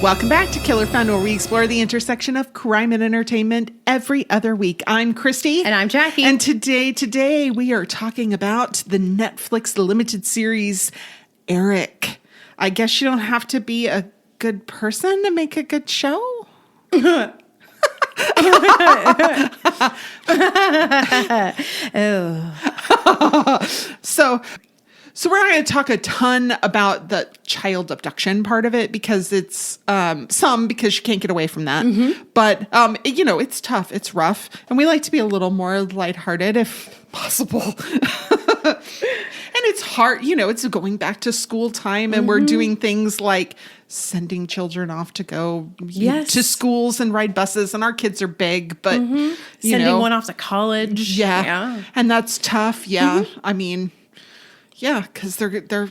Welcome back to Killer Fun, where we explore the intersection of crime and entertainment every other week. I'm Christy. And I'm Jackie. And today we are talking about the Netflix limited series, Eric. I guess you don't have to be a good person to make a good show. So we're not going to talk a ton about the child abduction part of it because it's because you can't get away from that. Mm-hmm. But, it's tough. It's rough. And we like to be a little more lighthearted if possible. And it's hard. It's going back to school time and we're doing things like sending children off to go to schools and ride buses. And our kids are big, but, sending one off to college. Yeah. And that's tough. Yeah. Mm-hmm. I mean... Yeah, because they're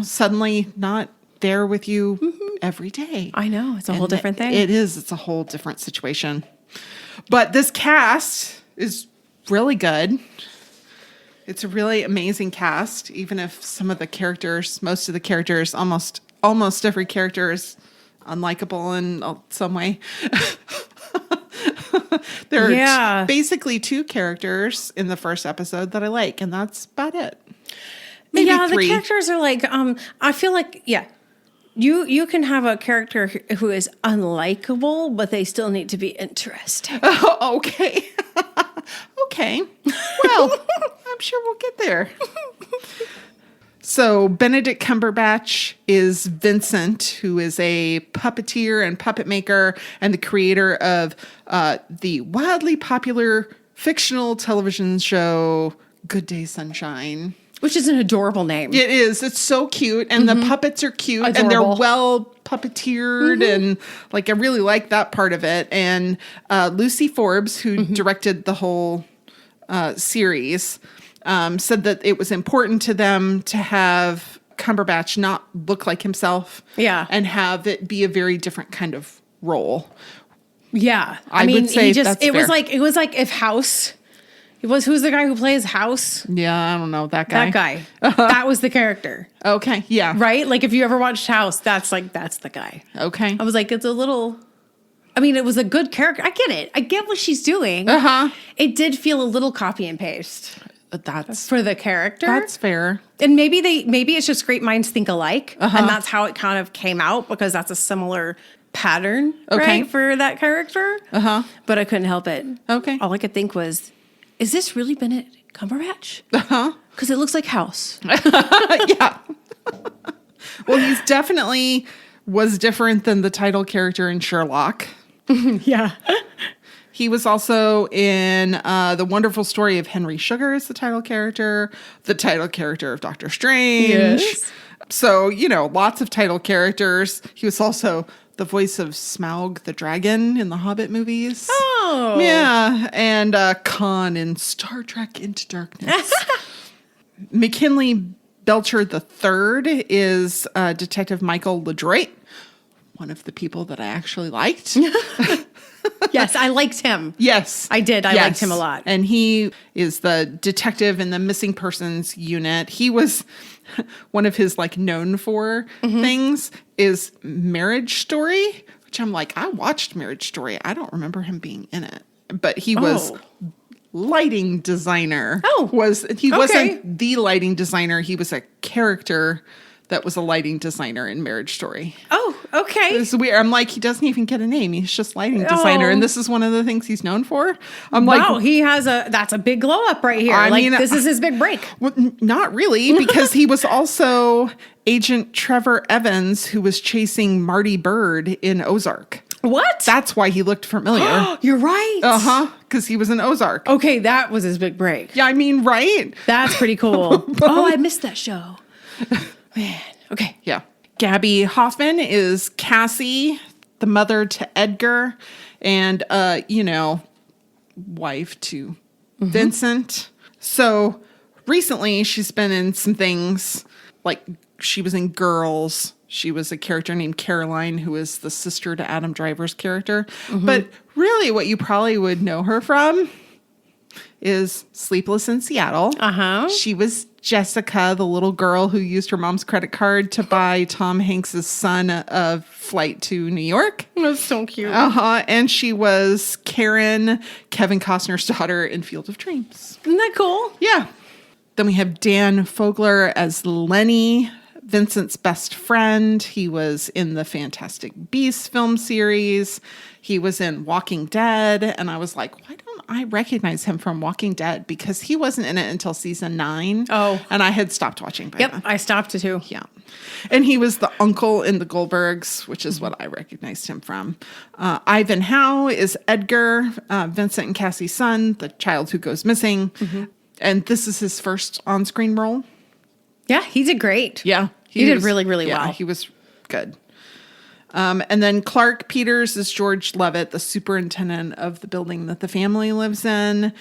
suddenly not there with you every day. I know. It's a whole different thing. It is. It's a whole different situation. But this cast is really good. It's a really amazing cast, even if most of the characters, almost every character is unlikable in some way. There are basically two characters in the first episode that I like, and that's about it. Maybe three. The characters are like, I feel like, you can have a character who is unlikable, but they still need to be interesting. Oh, okay. Okay. Well, I'm sure we'll get there. So Benedict Cumberbatch is Vincent, who is a puppeteer and puppet maker and the creator of the wildly popular fictional television show Good Day Sunshine. Which is an adorable name. It is. It's so cute. And the puppets are cute. Adorable. And they're well puppeteered. And I really like that part of it. And Lucy Forbes, who directed the whole series, said that it was important to them to have Cumberbatch not look like himself. Yeah. And have it be a very different kind of role. Yeah. I would say that's fair. It was like if House... Who's the guy who plays House? Yeah, I don't know. That guy. That guy. That was the character. Okay, yeah. Right? Like, if you ever watched House, that's the guy. Okay. I was like, it was a good character. I get it. I get what she's doing. Uh-huh. It did feel a little copy and paste. That's for the character. That's fair. And maybe it's just great minds think alike. And that's how it kind of came out, because that's a similar pattern, right, for that character. Uh-huh. But I couldn't help it. Okay. All I could think was, is this really Benedict Cumberbatch? Uh-huh. Because it looks like House. Yeah. Well, he's definitely was different than the title character in Sherlock. Yeah. He was also in The Wonderful Story of Henry Sugar as the title character of Doctor Strange. Yes. So, lots of title characters. He was also the voice of Smaug the dragon in the Hobbit movies. Oh. Yeah. And Khan in Star Trek Into Darkness. McKinley Belcher III is Detective Michael LeDroit, one of the people that I actually liked. Yes, I liked him. Yes. I did. I liked him a lot. And he is the detective in the missing persons unit. He was one of his known for things is Marriage Story, which I'm like, I watched Marriage Story. I don't remember him being in it. But he was lighting designer. He wasn't the lighting designer. He was a character that was a lighting designer in Marriage Story. Oh, okay. It's weird. I'm like, he doesn't even get a name. He's just lighting designer. And this is one of the things he's known for. I'm wow, that's a big glow up right here. I mean, this is his big break. Well, not really, because he was also Agent Trevor Evans, who was chasing Marty Bird in Ozark. What? That's why he looked familiar. You're right. Uh-huh. Because he was in Ozark. Okay, that was his big break. Yeah, I mean, right? That's pretty cool. I missed that show. Man. Okay. Yeah. Gabby Hoffman is Cassie, the mother to Edgar, and, wife to Vincent. So recently she's been in some things, like she was in Girls. She was a character named Caroline, who is the sister to Adam Driver's character. But really what you probably would know her from is Sleepless in Seattle. Uh-huh. She was Jessica, the little girl who used her mom's credit card to buy Tom Hanks's son a flight to New York. That's so cute. And she was Karen, Kevin Costner's daughter in Field of Dreams. Isn't that cool? Yeah. Then we have Dan Fogler as Lenny, Vincent's best friend. He was in the Fantastic Beasts film series. He was in Walking Dead. And I was like, why don't I recognize him from Walking Dead? Because he wasn't in it until season 9. Oh. And I had stopped watching by Yep, then. I stopped it too. Yeah. And he was the uncle in the Goldbergs, which is what I recognized him from. Ivan Howe is Edgar, Vincent and Cassie's son, the child who goes missing. And this is his first on-screen role. Yeah, he did great. Yeah. He did really, really well. He was good. And then Clark Peters is George Levitt, the superintendent of the building that the family lives in.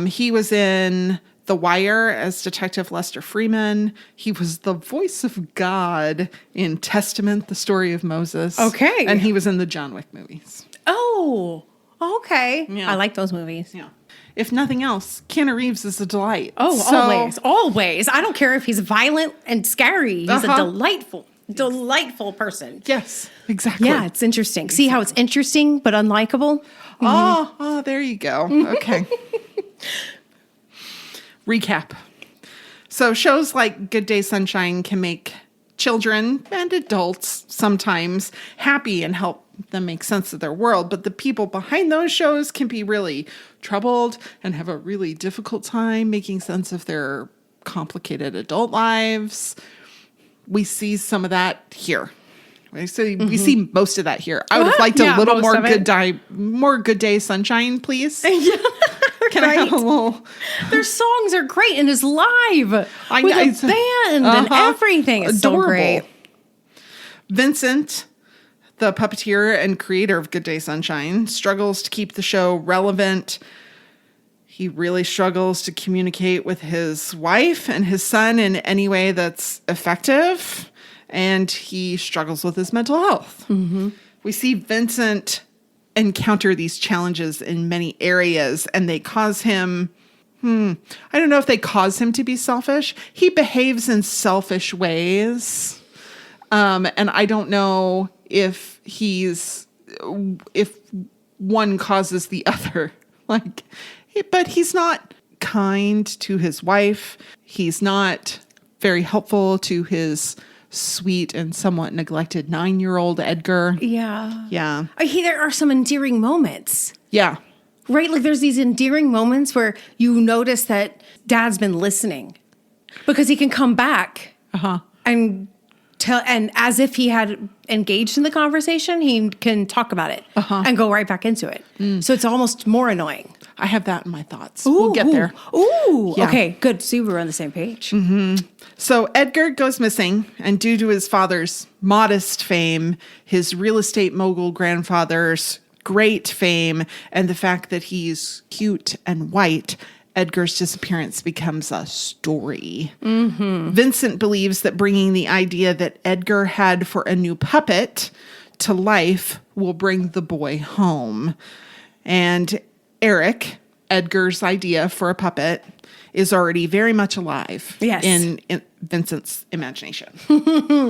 He was in The Wire as Detective Lester Freeman. He was the voice of God in Testament, the story of Moses. Okay. And he was in the John Wick movies. Oh, okay. Yeah. I like those movies. Yeah. If nothing else, Keanu Reeves is a delight. Oh, always. I don't care if he's violent and scary. He's a delightful person. Yes, exactly. Yeah, it's interesting. See how it's interesting but unlikable? Oh, there you go. Okay. Recap. So shows like Good Day Sunshine can make children and adults sometimes happy and help them make sense of their world. But the people behind those shows can be really troubled and have a really difficult time making sense of their complicated adult lives. We see some of that here. We see most of that here. I would have liked a little more Good Day Sunshine, please. Yeah. Can I have a little? Their songs are great and it's live with a band and everything. It's adorable. So great. Vincent, the puppeteer and creator of Good Day Sunshine, struggles to keep the show relevant. He really struggles to communicate with his wife and his son in any way that's effective. And he struggles with his mental health. We see Vincent encounter these challenges in many areas, and they cause him, I don't know if they cause him to be selfish. He behaves in selfish ways. And I don't know if one causes the other. But he's not kind to his wife. He's not very helpful to his sweet and somewhat neglected 9-year-old Edgar. Yeah. Yeah. There are some endearing moments. Yeah. Right? Like there's these endearing moments where you notice that Dad's been listening because he can come back and tell, and as if he had engaged in the conversation, he can talk about it and go right back into it. So it's almost more annoying. I have that in my thoughts. We'll get there. Ooh. Yeah. Okay, good. See, we're on the same page. So Edgar goes missing, and due to his father's modest fame, his real estate mogul grandfather's great fame, and the fact that he's cute and white, Edgar's disappearance becomes a story. Vincent believes that bringing the idea that Edgar had for a new puppet to life will bring the boy home. And Eric, Edgar's idea for a puppet, is already very much alive in Vincent's imagination.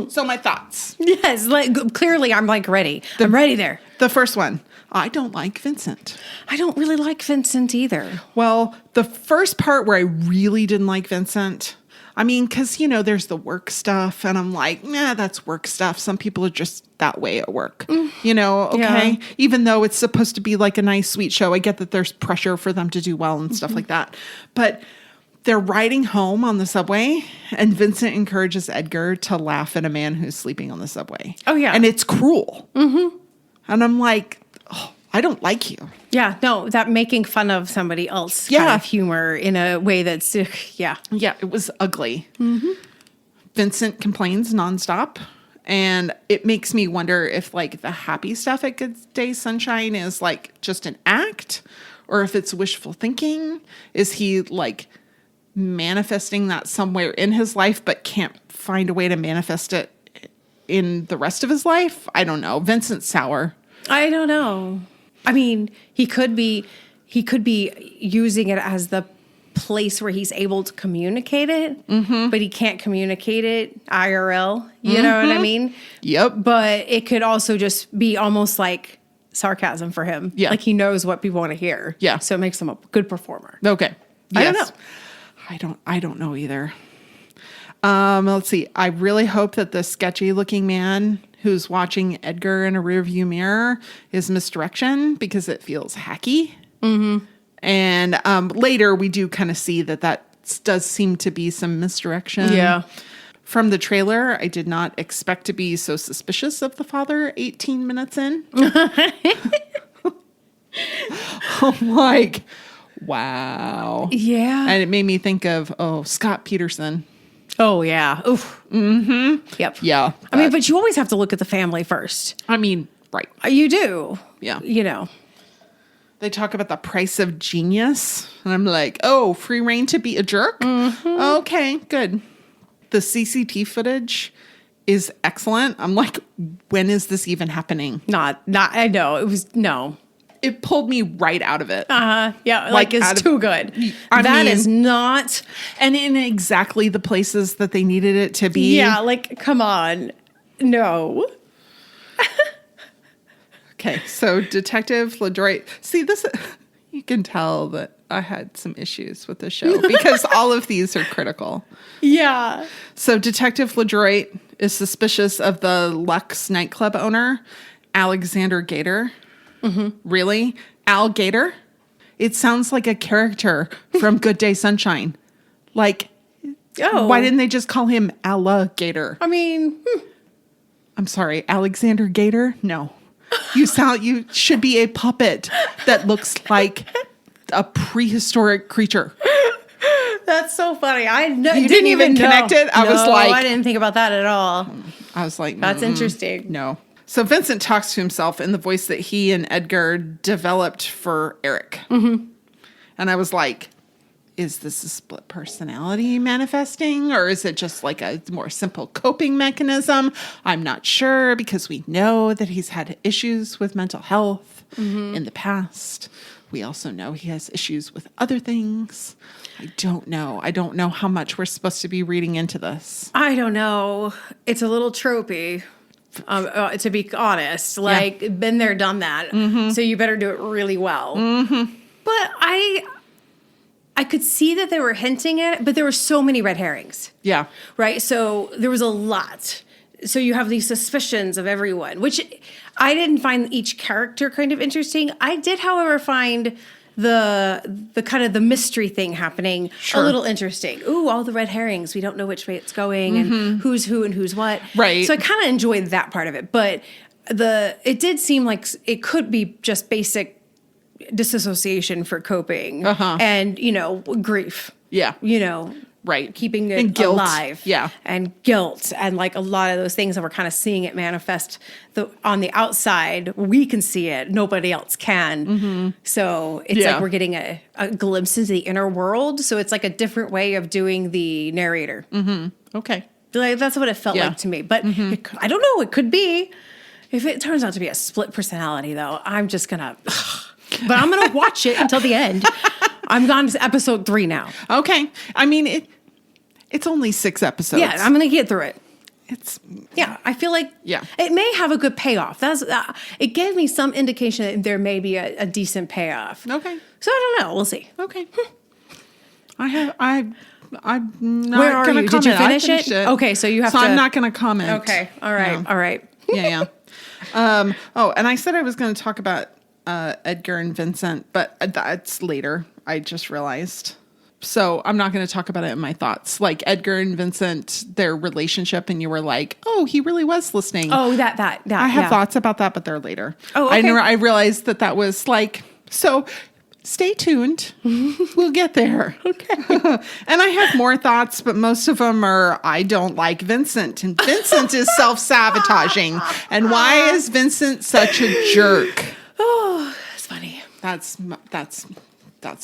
So my thoughts. Yes, clearly I'm ready. I'm ready there. The first one, I don't like Vincent. I don't really like Vincent either. Well, the first part where I really didn't like Vincent, I mean, because, there's the work stuff, and I'm like, nah, that's work stuff. Some people are just that way at work, okay? Yeah. Even though it's supposed to be like a nice, sweet show, I get that there's pressure for them to do well and stuff like that. But they're riding home on the subway, and Vincent encourages Edgar to laugh at a man who's sleeping on the subway. Oh, yeah. And it's cruel. And I'm like, I don't like you. Yeah, no, that making fun of somebody else kind of humor in a way that's, Yeah, it was ugly. Vincent complains nonstop. And it makes me wonder if the happy stuff at Good Day Sunshine is just an act, or if it's wishful thinking. Is he manifesting that somewhere in his life, but can't find a way to manifest it in the rest of his life? I don't know. Vincent's sour. I don't know. I mean, he could be using it as the place where he's able to communicate it, but he can't communicate it IRL. You know what I mean? Yep. But it could also just be almost like sarcasm for him. Yeah. Like he knows what people want to hear. Yeah. So it makes him a good performer. Okay. I don't know. I don't know either. Let's see. I really hope that the sketchy looking man who's watching Edgar in a rearview mirror is misdirection because it feels hacky. Mm-hmm. And later we do kind of see that does seem to be some misdirection. Yeah. From the trailer, I did not expect to be so suspicious of the father 18 minutes in. I'm like, wow. Yeah. And it made me think of, Scott Peterson. Oh, yeah. Oof. Mm-hmm. Yep. Yeah. I mean, but you always have to look at the family first. I mean, right. You do. Yeah. You know. They talk about the price of genius. And I'm like, free reign to be a jerk? Mm-hmm. Okay, good. The CCTV footage is excellent. I'm like, when is this even happening? Not, I know. It was, no. It pulled me right out of it. Yeah, like it's too good. That is not. And in exactly the places that they needed it to be. Yeah, like, come on. No. Okay, so Detective LeDroit. See, this, you can tell that I had some issues with the show because all of these are critical. Yeah. So Detective LeDroit is suspicious of the Lux nightclub owner, Alexander Gator. Mm-hmm. Really? Al Gator? It sounds like a character from Good Day Sunshine. Like, why didn't they just call him Alligator? I mean, I'm sorry, Alexander Gator? No. You should be a puppet that looks like a prehistoric creature. That's so funny. You didn't even connect it? I was like, I didn't think about that at all. I was like, that's interesting. No. So Vincent talks to himself in the voice that he and Edgar developed for Eric. Mm-hmm. And I was like, is this a split personality manifesting, or is it just like a more simple coping mechanism? I'm not sure, because we know that he's had issues with mental health in the past. We also know he has issues with other things. I don't know. I don't know how much we're supposed to be reading into this. I don't know. It's a little tropey. To be honest, like, been there, done that. Mm-hmm. So you better do it really well. Mm-hmm. But I could see that they were hinting at it, but there were so many red herrings. Yeah. Right? So there was a lot. So you have these suspicions of everyone, which I didn't find each character kind of interesting. I did, however, find the kind of the mystery thing happening a little interesting. Ooh, all the red herrings. We don't know which way it's going and who's who and who's what. Right. So I kind of enjoyed that part of it. But it did seem like it could be just basic disassociation for coping and, grief. Yeah. Right. Keeping it and guilt. alive. Yeah. And guilt. And like a lot of those things that we're kind of seeing it manifest on the outside. We can see it. Nobody else can. Mm-hmm. So it's like we're getting a glimpse into the inner world. So it's like a different way of doing the narrator. Mm-hmm. Okay. Like, that's what it felt like to me. But I don't know. It could be. If it turns out to be a split personality, though, I'm just going to... But I'm going to watch it until the end. I'm on to episode 3 now. Okay. I mean, it's only 6 episodes. Yeah, I'm going to get through it. I feel like it may have a good payoff. It gave me some indication that there may be a decent payoff. Okay. So I don't know. We'll see. Okay. I'm not Where are gonna you? comment. Did you finish it? Okay, so you have to. So I'm not going to comment. Okay. All right. No. All right. Yeah. And I said I was going to talk about Edgar and Vincent, but that's later. I just realized. So I'm not going to talk about it in my thoughts. Like Edgar and Vincent, their relationship, and you were like, "Oh, he really was listening." Oh, that. I have thoughts about that, but they're later. Oh, okay. I realized that was like so. Stay tuned. We'll get there. Okay. And I have more thoughts, but most of them are I don't like Vincent, and Vincent is self-sabotaging. And why is Vincent such a jerk? Oh, that's funny. That's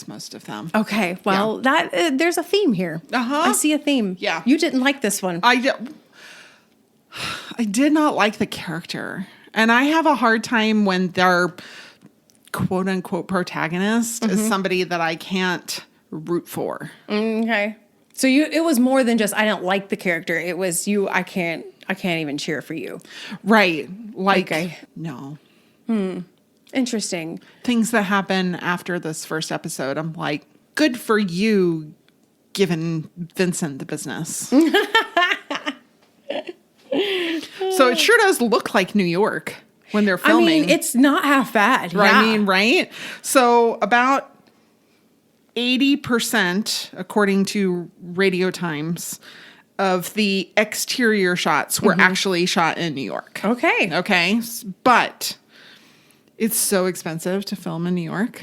most of them. Okay. Well, there's a theme here. I see a theme. Yeah. You didn't like this one. I did not like the character. And I have a hard time when their quote unquote protagonist is somebody that I can't root for. Okay. So it was more than just I don't like the character. It was you. I can't even cheer for you. Right. Like, Okay. no. Interesting. Things that happen after this first episode, I'm like, good for you giving Vincent the business. So it sure does look like New York when they're filming. I mean, it's not half bad. Right, Yeah. I mean, right? So about 80%, according to Radio Times, of the exterior shots were actually shot in New York. Okay. Okay. But it's so expensive to film in New York.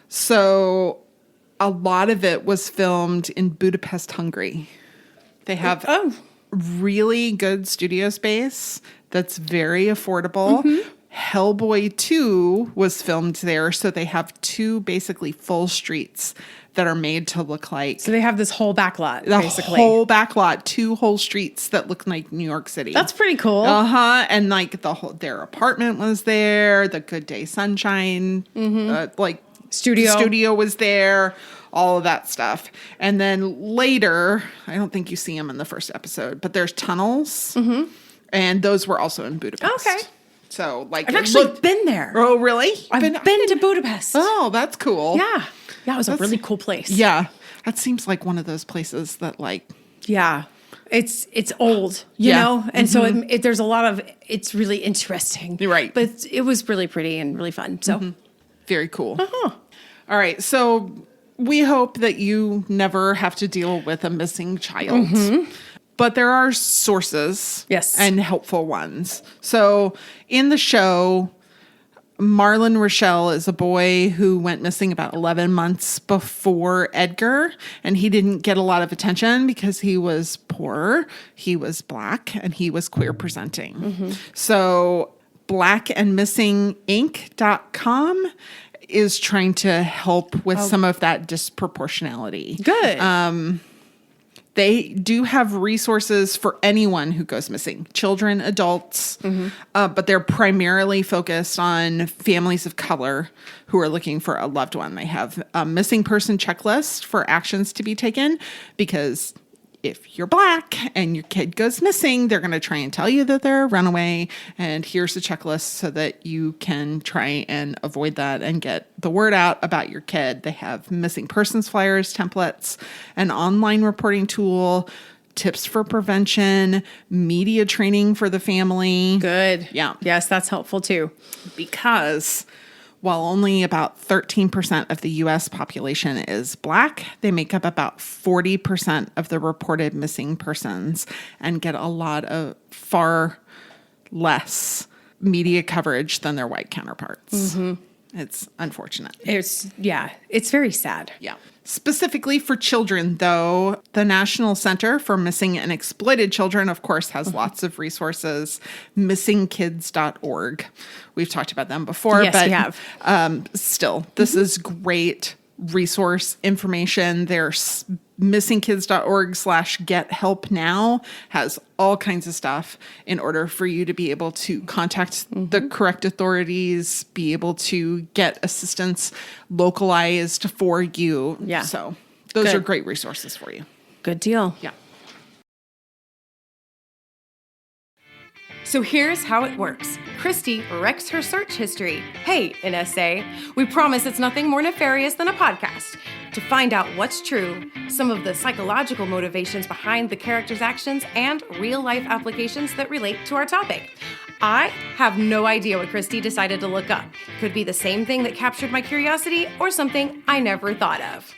So a lot of it was filmed in Budapest, Hungary. They have really good studio space that's very affordable. Hellboy 2 was filmed there, so they have two basically full streets that are made to look like So they have this whole back lot, the basically. whole back lot, two whole streets that look like New York City. That's pretty cool. And like their apartment was there, the Good Day Sunshine, studio was there, all of that stuff. And then later, I don't think you see them in the first episode, but there's tunnels, and those were also in Budapest. Okay. So like I've actually been there. Oh, really? I've been to Budapest. Oh, that's cool. Yeah. Yeah, it was a really cool place. Yeah, that seems like one of those places that like. Yeah. It's old, you know? And so there's a lot of, it's really interesting. Right. But it was really pretty and really fun. So. Very cool. All right. So we hope that you never have to deal with a missing child. But there are sources. Yes. And helpful ones. So in the show, Marlon Rochelle is a boy who went missing about 11 months before Edgar. And he didn't get a lot of attention because he was poor, he was Black, and he was queer presenting. So blackandmissinginc.com is trying to help with some of that disproportionality. Good. They do have resources for anyone who goes missing, children, adults, but they're primarily focused on families of color who are looking for a loved one. They have a missing person checklist for actions to be taken because if you're Black and your kid goes missing, they're going to try and tell you that they're a runaway. And here's the checklist so that you can try and avoid that and get the word out about your kid. They have missing persons flyers, templates, an online reporting tool, tips for prevention, media training for the family. Good. Yeah. Yes, that's helpful too. Because while only about 13% of the U.S. population is Black, they make up about 40% of the reported missing persons and get a lot of far less media coverage than their white counterparts. It's unfortunate. It's very sad. Yeah. Specifically for children, though, the National Center for Missing and Exploited Children, of course, has lots of resources. Missingkids.org. We've talked about them before, Yes, but we have. Still, this is great resource information. There's missingkids.org/gethelpnow has all kinds of stuff in order for you to be able to contact the correct authorities, be able to get assistance localized for you. Yeah. So those Good. are great resources for you. Good deal. Yeah. So here's how it works. Christy wrecks her search history. Hey, an essay. We promise it's nothing more nefarious than a podcast. To find out what's true, some of the psychological motivations behind the characters' actions, and real-life applications that relate to our topic. I have no idea what Christy decided to look up. Could be the same thing that captured my curiosity or something I never thought of.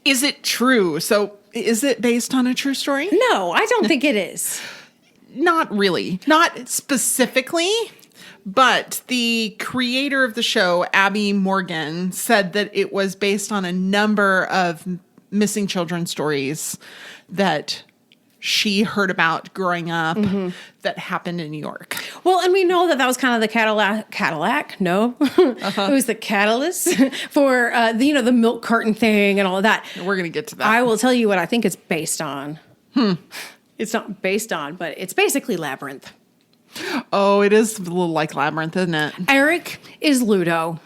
Is it true? So is it based on a true story? No, I don't think it is. Not really. Not specifically, but the creator of the show, Abby Morgan, said that it was based on a number of missing children stories that she heard about growing up that happened in New York. Well, and we know that was kind of the Cadillac. No, it was the catalyst for the milk carton thing and all of that. We're going to get to that. I will tell you what I think it's based on. It's not based on, but it's basically Labyrinth. Oh, it is a little like Labyrinth, isn't it? Eric is Ludo.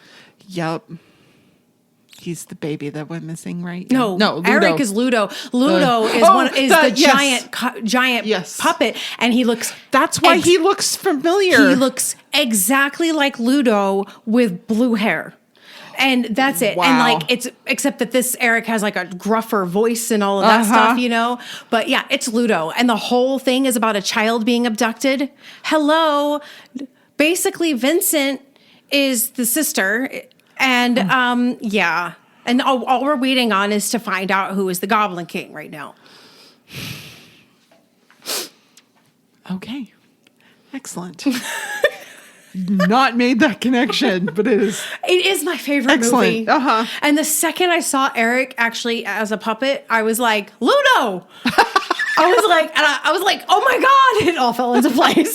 Yep. He's the baby that went missing, right? No, Ludo. Eric is Ludo. Ludo is the yes. giant Yes. puppet, and he looks. That's why he looks familiar. He looks exactly like Ludo with blue hair. And that's it. Wow. And like it's except that this Eric has like a gruffer voice and all of that stuff, you know. But yeah, it's Ludo, and the whole thing is about a child being abducted. Hello, basically Vincent is the sister, and yeah, and all we're waiting on is to find out who is the Goblin King right now. Okay, excellent. Not made that connection, but it is my favorite excellent. movie. And the second I saw Eric actually as a puppet, I was like, Ludo. I was like, oh my God, it all fell into place.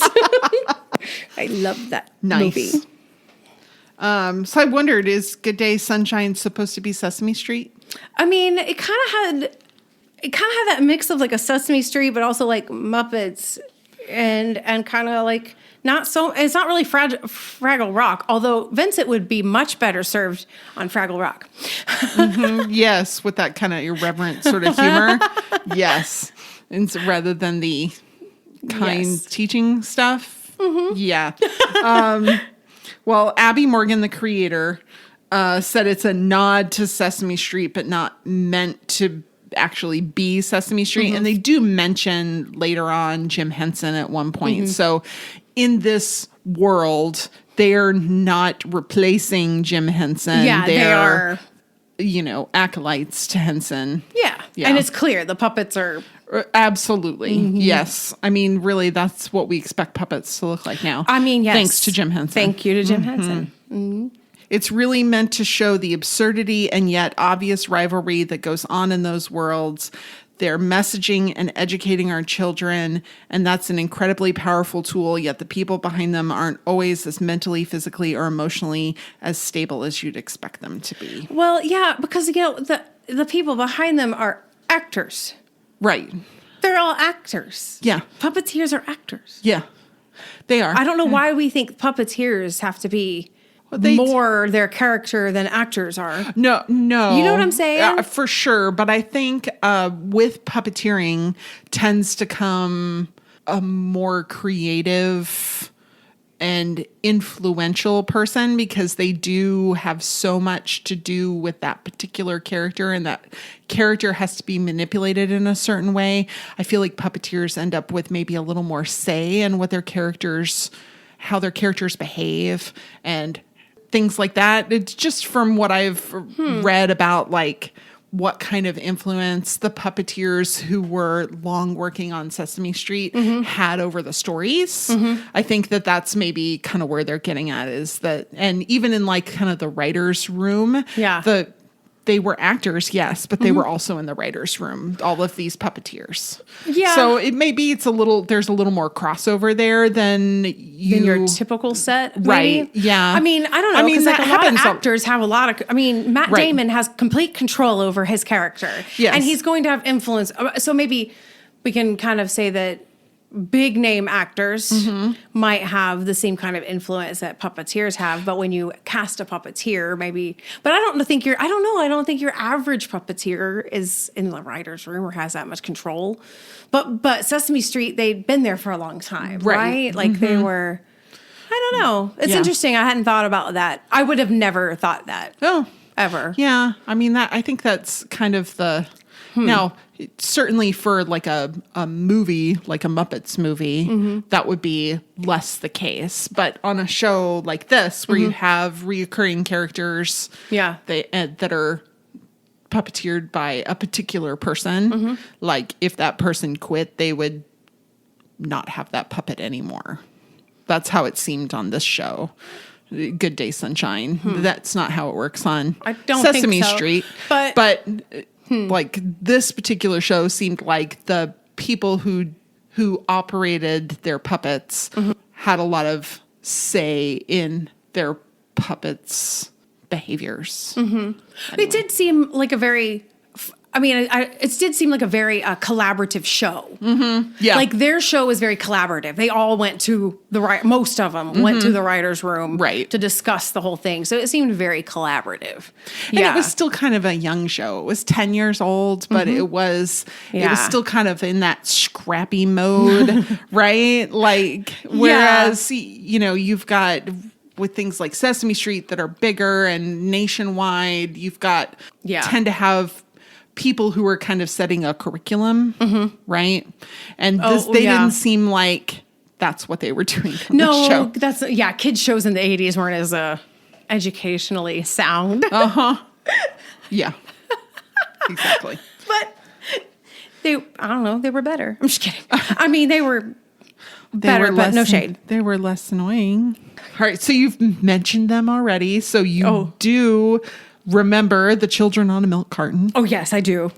I love that movie. So I wondered, is Good Day Sunshine supposed to be Sesame Street? I mean, it kind of had that mix of like a Sesame Street, but also like Muppets and kind of like it's not really Fraggle Rock, although Vincent would be much better served on Fraggle Rock. Yes, with that kind of irreverent sort of humor. Yes. And so rather than the kind teaching stuff. Yeah. Well, Abby Morgan, the creator, said it's a nod to Sesame Street, but not meant to actually be Sesame Street. And they do mention later on Jim Henson at one point. So in this world, they're not replacing Jim Henson. Yeah, they are, acolytes to Henson. Yeah. And it's clear the puppets are. Absolutely. Yes. I mean, really, that's what we expect puppets to look like now. I mean, yes. Thanks to Jim Henson. Thank you to Jim Henson. It's really meant to show the absurdity and yet obvious rivalry that goes on in those worlds. They're messaging and educating our children, and that's an incredibly powerful tool, yet the people behind them aren't always as mentally, physically, or emotionally as stable as you'd expect them to be. Well, yeah, because, the people behind them are actors. Right. They're all actors. Yeah. Puppeteers are actors. Yeah, they are. I don't know why we think puppeteers have to be more their character than actors are. No. You know what I'm saying? For sure. But I think with puppeteering tends to come a more creative and influential person because they do have so much to do with that particular character, and that character has to be manipulated in a certain way. I feel like puppeteers end up with maybe a little more say in what how their characters behave and things like that. It's just from what I've read about like what kind of influence the puppeteers who were long working on Sesame Street had over the stories. I think that's maybe kind of where they're getting at is that, and even in like kind of the writer's room, they were actors, yes, but they were also in the writer's room, all of these puppeteers. Yeah. So there's a little more crossover there than your typical set, maybe? Right, yeah. I mean, I don't know, because like a lot of actors have a lot of, Matt Damon has complete control over his character. Yes. And he's going to have influence. So maybe we can kind of say that big name actors might have the same kind of influence that puppeteers have, but when you cast a puppeteer, maybe. But I don't think your average puppeteer is in the writer's room or has that much control. But Sesame Street, they'd been there for a long time, right? Like they were. I don't know. It's interesting. I hadn't thought about that. I would have never thought that. Oh, ever. Yeah, I mean I think that's kind of the. Now, certainly for like a movie, like a Muppets movie, that would be less the case. But on a show like this, where you have reoccurring characters that are puppeteered by a particular person, like if that person quit, they would not have that puppet anymore. That's how it seemed on this show. Good Day Sunshine. That's not how it works on Sesame Street. But like this particular show seemed like the people who operated their puppets had a lot of say in their puppets' behaviors. Anyway. It did seem like a very I mean, it did seem like a very collaborative show. Yeah. Like their show was very collaborative. They all went to most of them went to the writer's room Right. to discuss the whole thing. So it seemed very collaborative. And it was still kind of a young show. It was 10 years old, but it was still kind of in that scrappy mode, right? Like, whereas, you've got with things like Sesame Street that are bigger and nationwide, you've got tend to have people who are kind of setting a curriculum, right? And they didn't seem like that's what they were doing on the show. Kids shows in the 80s weren't as educationally sound. Yeah, exactly. But I don't know, they were better. I'm just kidding. I mean, they were better, but no shade. They were less annoying. All right, so you've mentioned them already. So you do remember the children on a milk carton. Oh, yes, I do.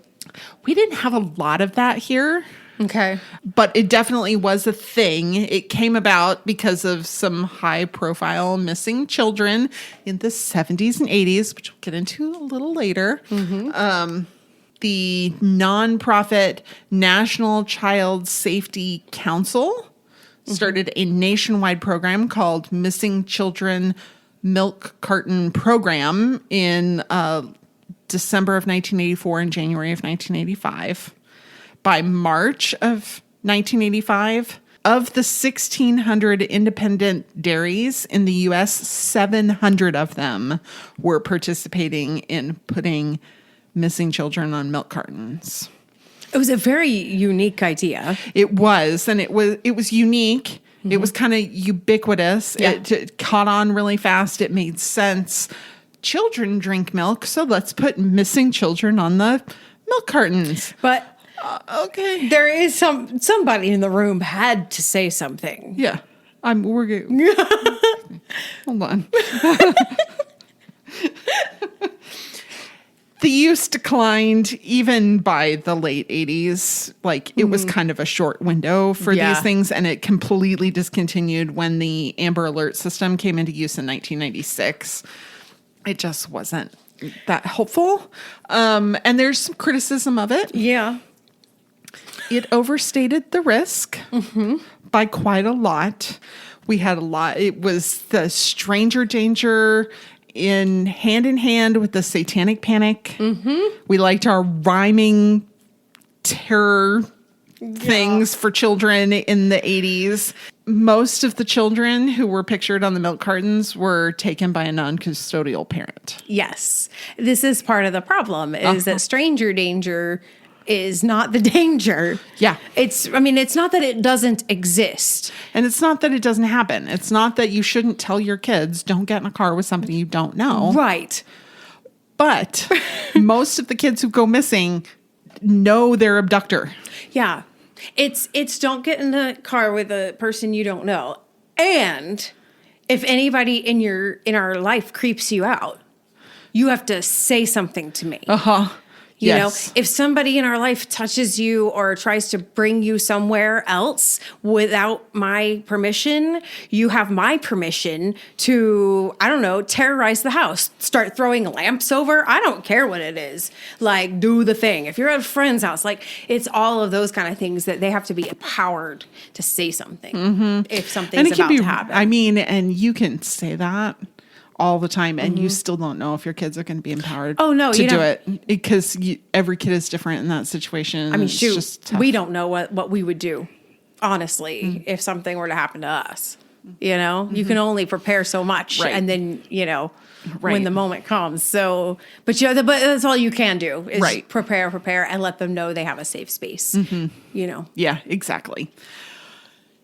We didn't have a lot of that here. Okay. But it definitely was a thing. It came about because of some high-profile missing children in the 70s and 80s, which we'll get into a little later. The nonprofit National Child Safety Council started a nationwide program called Missing Children Milk Carton Program in December of 1984 and January of 1985. By March of 1985, of the 1,600 independent dairies in the U.S., 700 of them were participating in putting missing children on milk cartons. It was a very unique idea. It was, and it was unique. It was kind of ubiquitous. Yeah. It caught on really fast. It made sense. Children drink milk, so let's put missing children on the milk cartons. But okay, there is somebody in the room had to say something. yeah. We're good. Hold on. The use declined even by the late 80s. Like, it was kind of a short window for these things, and it completely discontinued when the Amber Alert system came into use in 1996. It just wasn't that helpful. And there's some criticism of it. Yeah. It overstated the risk by quite a lot. We had a lot. It was the stranger danger in hand with the satanic panic. We liked our rhyming terror things for children in the 80s. Most of the children who were pictured on the milk cartons were taken by a non-custodial parent. Yes. This is part of the problem is that stranger danger is not the danger. Yeah. It's not that it doesn't exist. And it's not that it doesn't happen. It's not that you shouldn't tell your kids, don't get in a car with somebody you don't know. Right. But most of the kids who go missing know their abductor. Yeah. It's don't get in the car with a person you don't know. And if anybody in our life creeps you out, you have to say something to me. You know, if somebody in our life touches you or tries to bring you somewhere else without my permission, you have my permission to, I don't know, terrorize the house, start throwing lamps over. I don't care what it is. Like, do the thing. If you're at a friend's house, like, it's all of those kind of things that they have to be empowered to say something if something's about to happen. I mean, and you can say that all the time, and you still don't know if your kids are going to be empowered to do it, because every kid is different in that situation. I mean, it's just tough. We don't know what we would do, honestly, if something were to happen to us. You know, you can only prepare so much, and then, when the moment comes. So, but that's all you can do is prepare, and let them know they have a safe space. Yeah, exactly.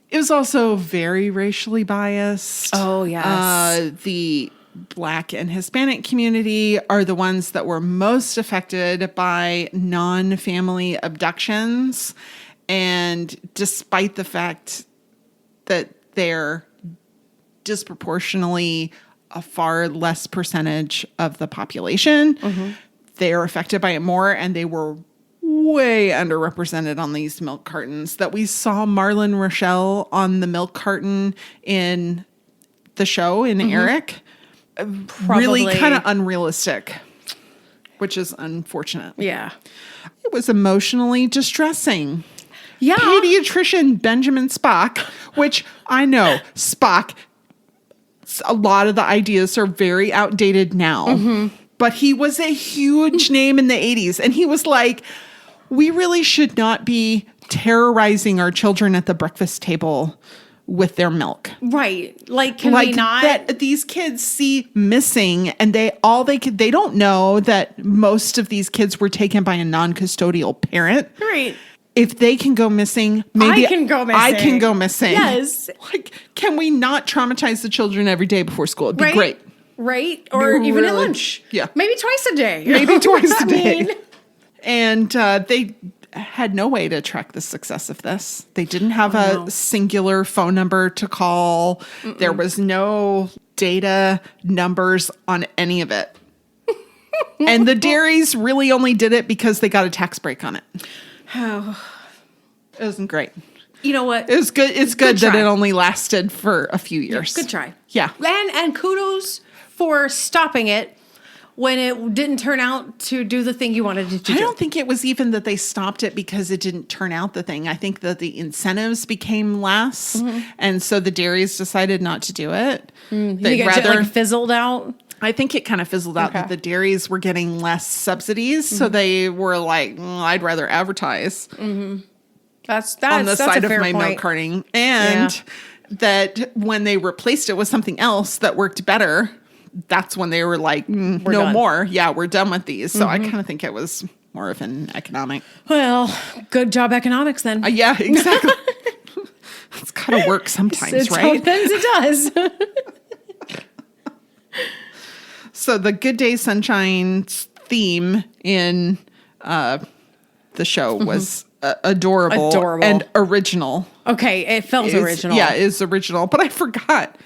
It was also very racially biased. Oh, yes. The Black and Hispanic community are the ones that were most affected by non-family abductions. And despite the fact that they're disproportionately a far less percentage of the population, they are affected by it more, and they were way underrepresented on these milk cartons. That we saw Marlon Rochelle on the milk carton in the show in Eric. Really kind of unrealistic. which is unfortunate. Yeah. It was emotionally distressing. Yeah. Pediatrician Benjamin Spock, which I know Spock, a lot of the ideas are very outdated now, but he was a huge name in the 80s. And he was like, we really should not be terrorizing our children at the breakfast table with their milk. Right. Like, can we not? That these kids see missing, and they don't know that most of these kids were taken by a non-custodial parent. Right. If they can go missing, maybe I can go missing. I can go missing. Yes. Like, can we not traumatize the children every day before school? It'd be Right. great. Right. Or Be even at really- lunch. Yeah. Maybe twice a day. Maybe twice a day. I mean, And they had no way to track the success of this. They didn't have a singular phone number to call. There was no data numbers on any of it. And the dairies really only did it because they got a tax break on it. oh, It wasn't great. you know what? It was good. It's good that try. it only lasted for a few years. Good try. Yeah. And kudos for stopping it when it didn't turn out to do the thing you wanted it to I do. don't think it was even that they stopped it because it didn't turn out the thing. I think that the incentives became less. And so the dairies decided not to do it. You think it like fizzled out? I think it kind of fizzled out that the dairies were getting less subsidies. So they were like, I'd rather advertise That's on the that's side a of fair my point. milk carting. And that when they replaced it with something else that worked better, that's when they were like, no done. more. Yeah, we're done with these. So I kind of think it was more of an economic. Well, good job economics then. Yeah, exactly. It's got to work sometimes, right? Sometimes it does. So the Good Day Sunshine theme in the show was adorable and original. Okay, it felt original. Yeah, it is original. But I forgot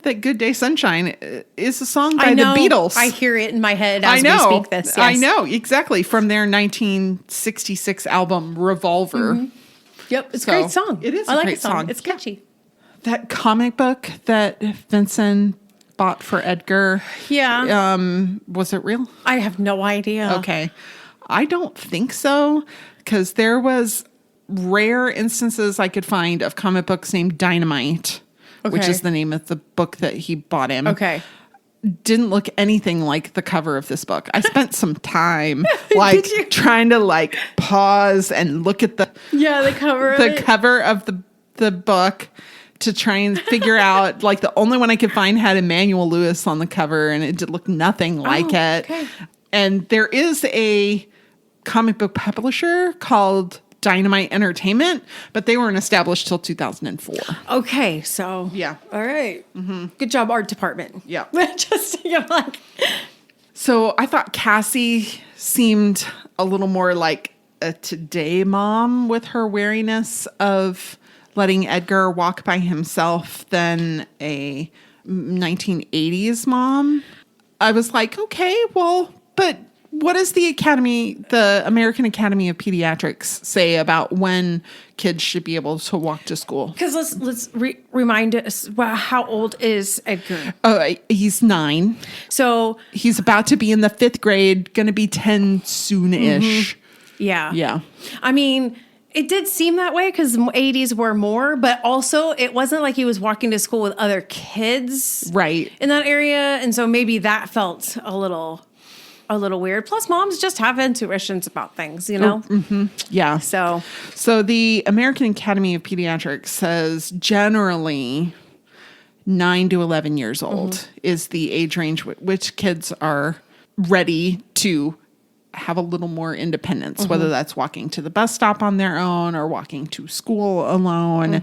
that Good Day Sunshine is a song by I know, the Beatles. I hear it in my head as I know. we speak this. Yes. I know, exactly. From their 1966 album, Revolver. Yep, it's So, a great song. it is I a like great the song. song. It's catchy. That comic book that Vincent bought for Edgar. Yeah. Was it real? I have no idea. Okay. I don't think so, because there was rare instances I could find of comic books named Dynamite, which Okay. is the name of the book that he bought him. Okay. Didn't look anything like the cover of this book. I spent some time Did you? trying to pause and look at the Yeah, the cover of it. cover of the book to try and figure out, the only one I could find had Emmanuel Lewis on the cover, and it did look nothing like it. okay. And there is a comic book publisher called Dynamite Entertainment, but they weren't established till 2004. Okay, so Yeah. all right. Good job, art department. Yeah. Just like So I thought Cassie seemed a little more like a today mom with her wariness of letting Edgar walk by himself than a 1980s mom. I was like, okay, well, but what does the American Academy of Pediatrics say about when kids should be able to walk to school? because let's remind us. Well, how old is Edgar? He's 9. So He's about to be in the 5th grade, going to be 10 soon-ish. yeah, Yeah. I mean, it did seem that way because 80s were more, but also it wasn't like he was walking to school with other kids, Right. in that area, and so maybe that felt a little weird. Plus, moms just have intuitions about things, you know. Yeah. So So the American Academy of Pediatrics says generally 9 to 11 years old is the age range which kids are ready to have a little more independence, whether that's walking to the bus stop on their own or walking to school alone.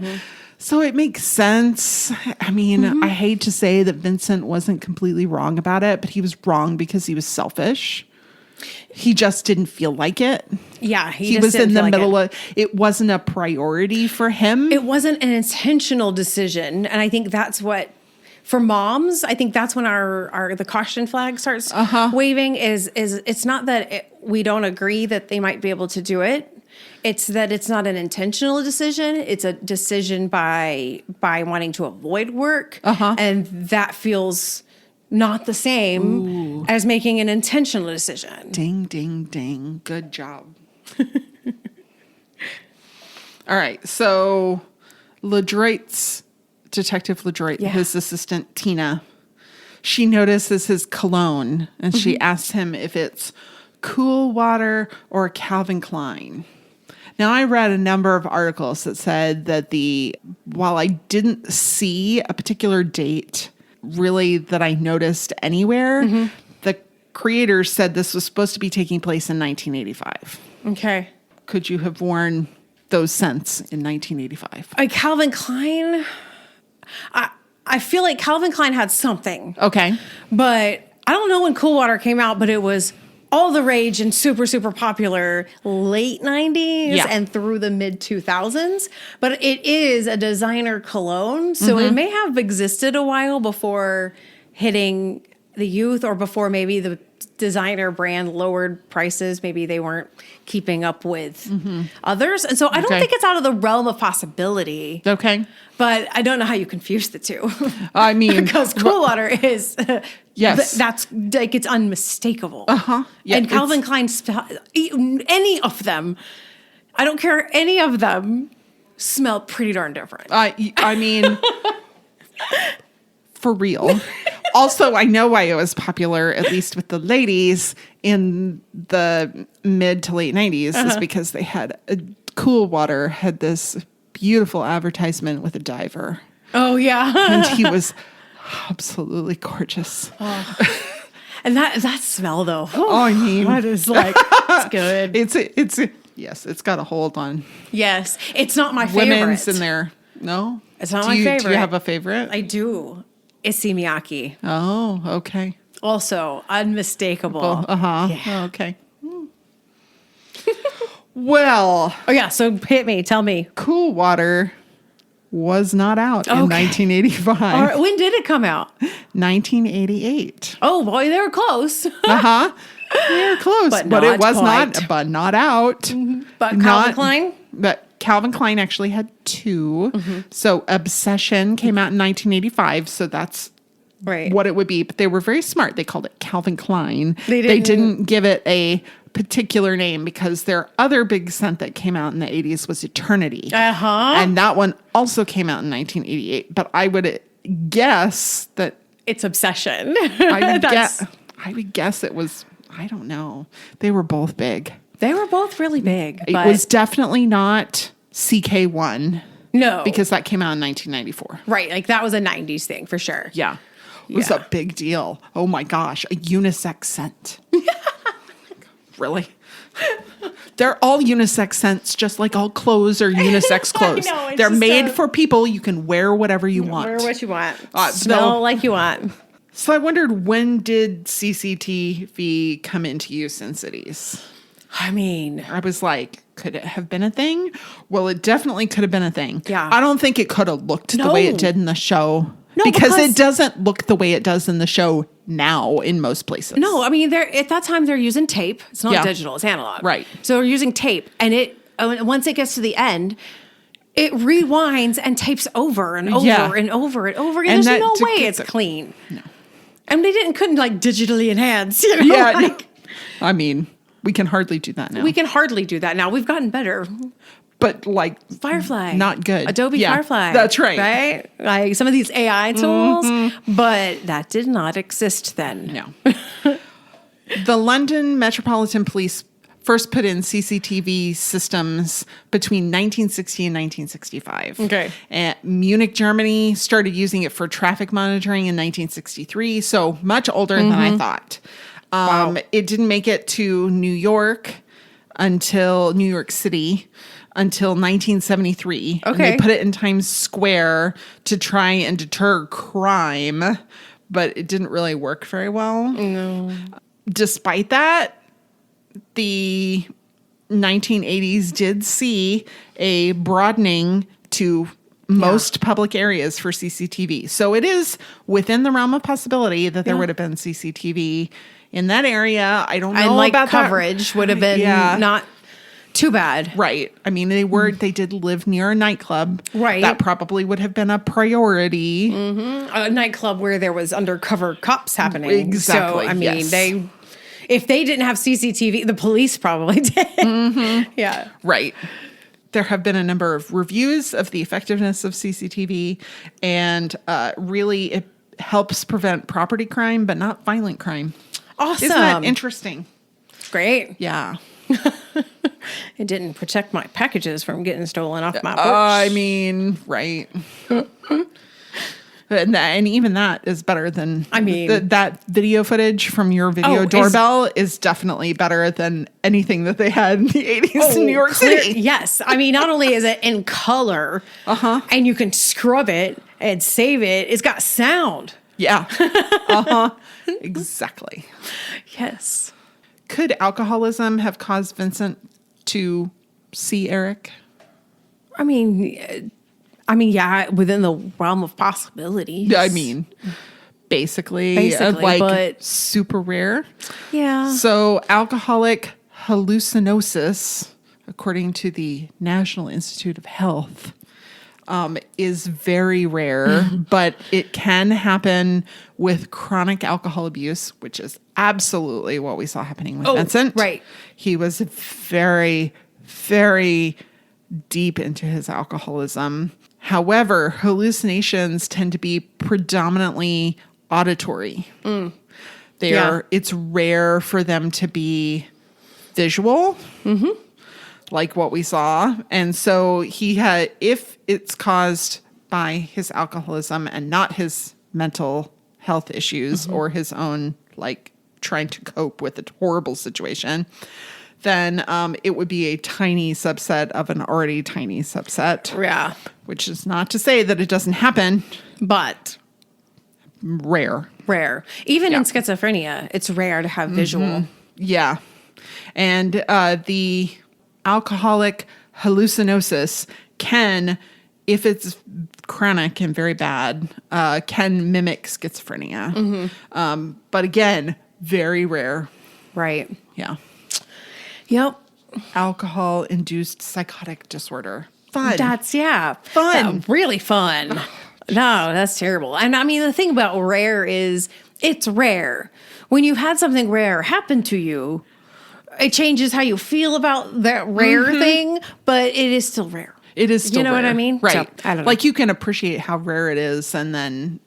So it makes sense. I mean, I hate to say that Vincent wasn't completely wrong about it, but he was wrong because he was selfish. He just didn't feel like it. yeah, He just was didn't in the feel like middle it. of it wasn't a priority for him. It wasn't an intentional decision, and I think that's what. For moms, I think that's when the caution flag starts waving. Is it's not that we don't agree that they might be able to do it. It's that it's not an intentional decision. It's a decision by wanting to avoid work, and that feels not the same as making an intentional decision. Ding, ding, ding. Good job. All right. So Detective LeDroit, his assistant, Tina, she notices his cologne and she asks him if it's Cool Water or Calvin Klein. Now, I read a number of articles that said that while I didn't see a particular date really that I noticed anywhere, the creators said this was supposed to be taking place in 1985. Okay. Could you have worn those scents in 1985? Calvin Klein, I feel like Calvin Klein had something. Okay. But I don't know when Cool Water came out, but it was all the rage and super, super popular late 90s and through the mid 2000s. But it is a designer cologne. So it may have existed a while before hitting the youth or before maybe the designer brand lowered prices. Maybe they weren't keeping up with others. And so I don't think it's out of the realm of possibility. Okay. But I don't know how you confuse the two. I mean, because Cool Water is, yes, that's like, it's unmistakable. Yeah, and Calvin Klein, any of them, I don't care, any of them smell pretty darn different. I mean, for real. Also, I know why it was popular, at least with the ladies in the mid to late 90s, is because they had Cool Water had this beautiful advertisement with a diver. Oh, yeah. And he was absolutely gorgeous. And that smell, though. I mean, that is like, it's good. Yes, it's got a hold on. Yes. It's not my favorite. Women's in there. No? It's not my favorite. Do you have a favorite? I do. Issey Miyake. Oh, okay. Also, unmistakable. Yeah. Okay. Well. Oh, yeah. So hit me. Tell me. Cool Water was not out in 1985. When did it come out? 1988. Oh, boy. They were close. They were close. But it was not out. But Calvin Klein? But Calvin Klein actually had two. So Obsession came out in 1985. So that's what it would be. But they were very smart. They called it Calvin Klein. They didn't give it a particular name because their other big scent that came out in the 80s was Eternity. And that one also came out in 1988. But I would guess that it's Obsession. I would guess it was, I don't know. They were both big. They were both really big. It was definitely not CK1. No. Because that came out in 1994. Right. Like that was a 90s thing for sure. Yeah. It was a big deal. Oh my gosh. A unisex scent. Really? They're all unisex scents, just like all clothes are unisex clothes. I know, they're made for people. You can wear whatever you want. Wear what you want. Smell like you want. So I wondered, when did CCTV come into use in cities? I mean, I was like, could it have been a thing? Well, it definitely could have been a thing. Yeah. I don't think it could have looked the way it did in the show. No, because it doesn't look the way it does in the show now in most places. No, I mean, at that time they're using tape. It's not digital, it's analog. Right. So they're using tape. And once it gets to the end, it rewinds and tapes over and over and over and over again. There's no way it's clean. No. And they couldn't like digitally enhance. You know? Yeah. I mean, we can hardly do that now. We've gotten better. But like Firefly, not good. Adobe Firefly. That's right. Right? Like some of these AI tools, but that did not exist then. No. The London Metropolitan Police first put in CCTV systems between 1960 and 1965. Okay. And Munich, Germany started using it for traffic monitoring in 1963, so much older than I thought. It didn't make it to New York City until 1973. Okay. And they put it in Times Square to try and deter crime, but it didn't really work very well. No. Despite that, the 1980s did see a broadening to most public areas for CCTV. So it is within the realm of possibility that there would have been CCTV in that area. I don't know and like about coverage would have been not Too bad. Right. I mean, they did live near a nightclub. Right. That probably would have been a priority. A nightclub where there was undercover cops happening. Exactly. So, I mean, yes. if they didn't have CCTV, the police probably did. Yeah. Right. There have been a number of reviews of the effectiveness of CCTV, and really it helps prevent property crime, but not violent crime. Awesome. Isn't that interesting? Great. Yeah. It didn't protect my packages from getting stolen off my porch. I mean, right. And even that is better than, I mean, that video footage from your video doorbell is definitely better than anything that they had in the 80s in New York City. Yes. I mean, not only is it in color, and you can scrub it and save it, it's got sound. Yeah. Exactly. Yes. Could alcoholism have caused Vincent to see Eric? I mean, yeah, within the realm of possibilities. I mean, basically like but super rare. Yeah. So alcoholic hallucinosis, according to the National Institute of Health, is very rare, but it can happen with chronic alcohol abuse, which is absolutely what we saw happening with Vincent. Right. He was very, very deep into his alcoholism. However, hallucinations tend to be predominantly auditory. It's rare for them to be visual, like what we saw. And so if it's caused by his alcoholism and not his mental health issues or his own, like, trying to cope with a horrible situation, then it would be a tiny subset of an already tiny subset. Yeah. Which is not to say that it doesn't happen, But rare. Even in schizophrenia, it's rare to have visual. Yeah. And the alcoholic hallucinosis can, if it's chronic and very bad, can mimic schizophrenia. But again, very rare. Right. Yeah. Yep. Alcohol-induced psychotic disorder. Fun. That's, Fun. Really fun. No, that's terrible. And I mean, the thing about rare is it's rare. When you've had something rare happen to you, it changes how you feel about that rare thing, but it is still rare. It is still You know rare. what I mean? Right. So, I don't know. Like, you can appreciate how rare it is, and then,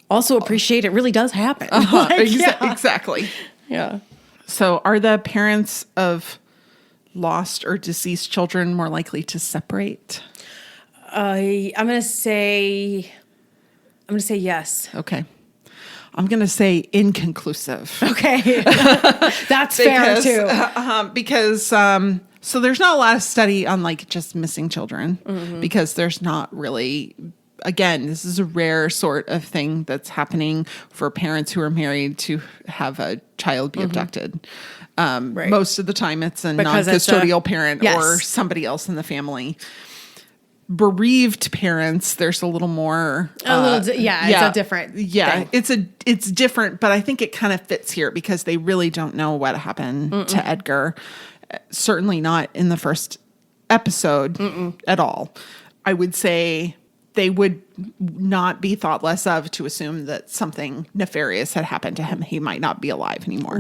Also appreciate it really does happen. Exactly. Yeah. So are the parents of lost or deceased children more likely to separate? I'm going to say yes. Okay. I'm going to say inconclusive. Okay. That's fair too. Because so there's not a lot of study on, like, just missing children, because there's not really, again, this is a rare sort of thing that's happening for parents who are married to have a child be abducted. Right. Most of the time it's a Because it's non-custodial parent yes. or somebody else in the family. Bereaved parents, there's a little more. It's a different thing. It's different, but I think it kind of fits here because they really don't know what happened to Edgar. Certainly not in the first episode at all. I would say they would not be thought less of to assume that something nefarious had happened to him. He might not be alive anymore.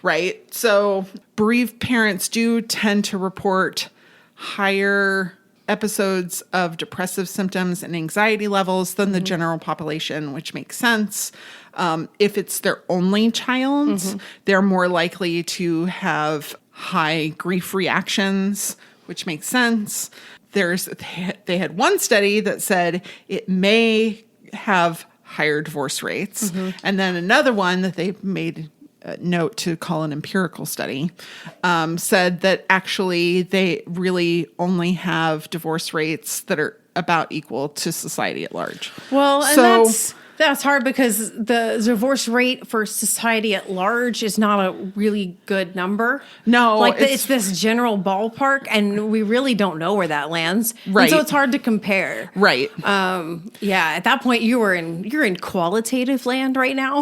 Right. So bereaved parents do tend to report higher episodes of depressive symptoms and anxiety levels than the general population, which makes sense. If it's their only child, they're more likely to have high grief reactions, which makes sense. They had one study that said it may have higher divorce rates, and then another one that they made note to call an empirical study, said that actually they really only have divorce rates that are about equal to society at large. Well, and that's hard because the divorce rate for society at large is not a really good number. No, like it's this general ballpark, and we really don't know where that lands. Right. And so it's hard to compare. Right. At that point you're in qualitative land right now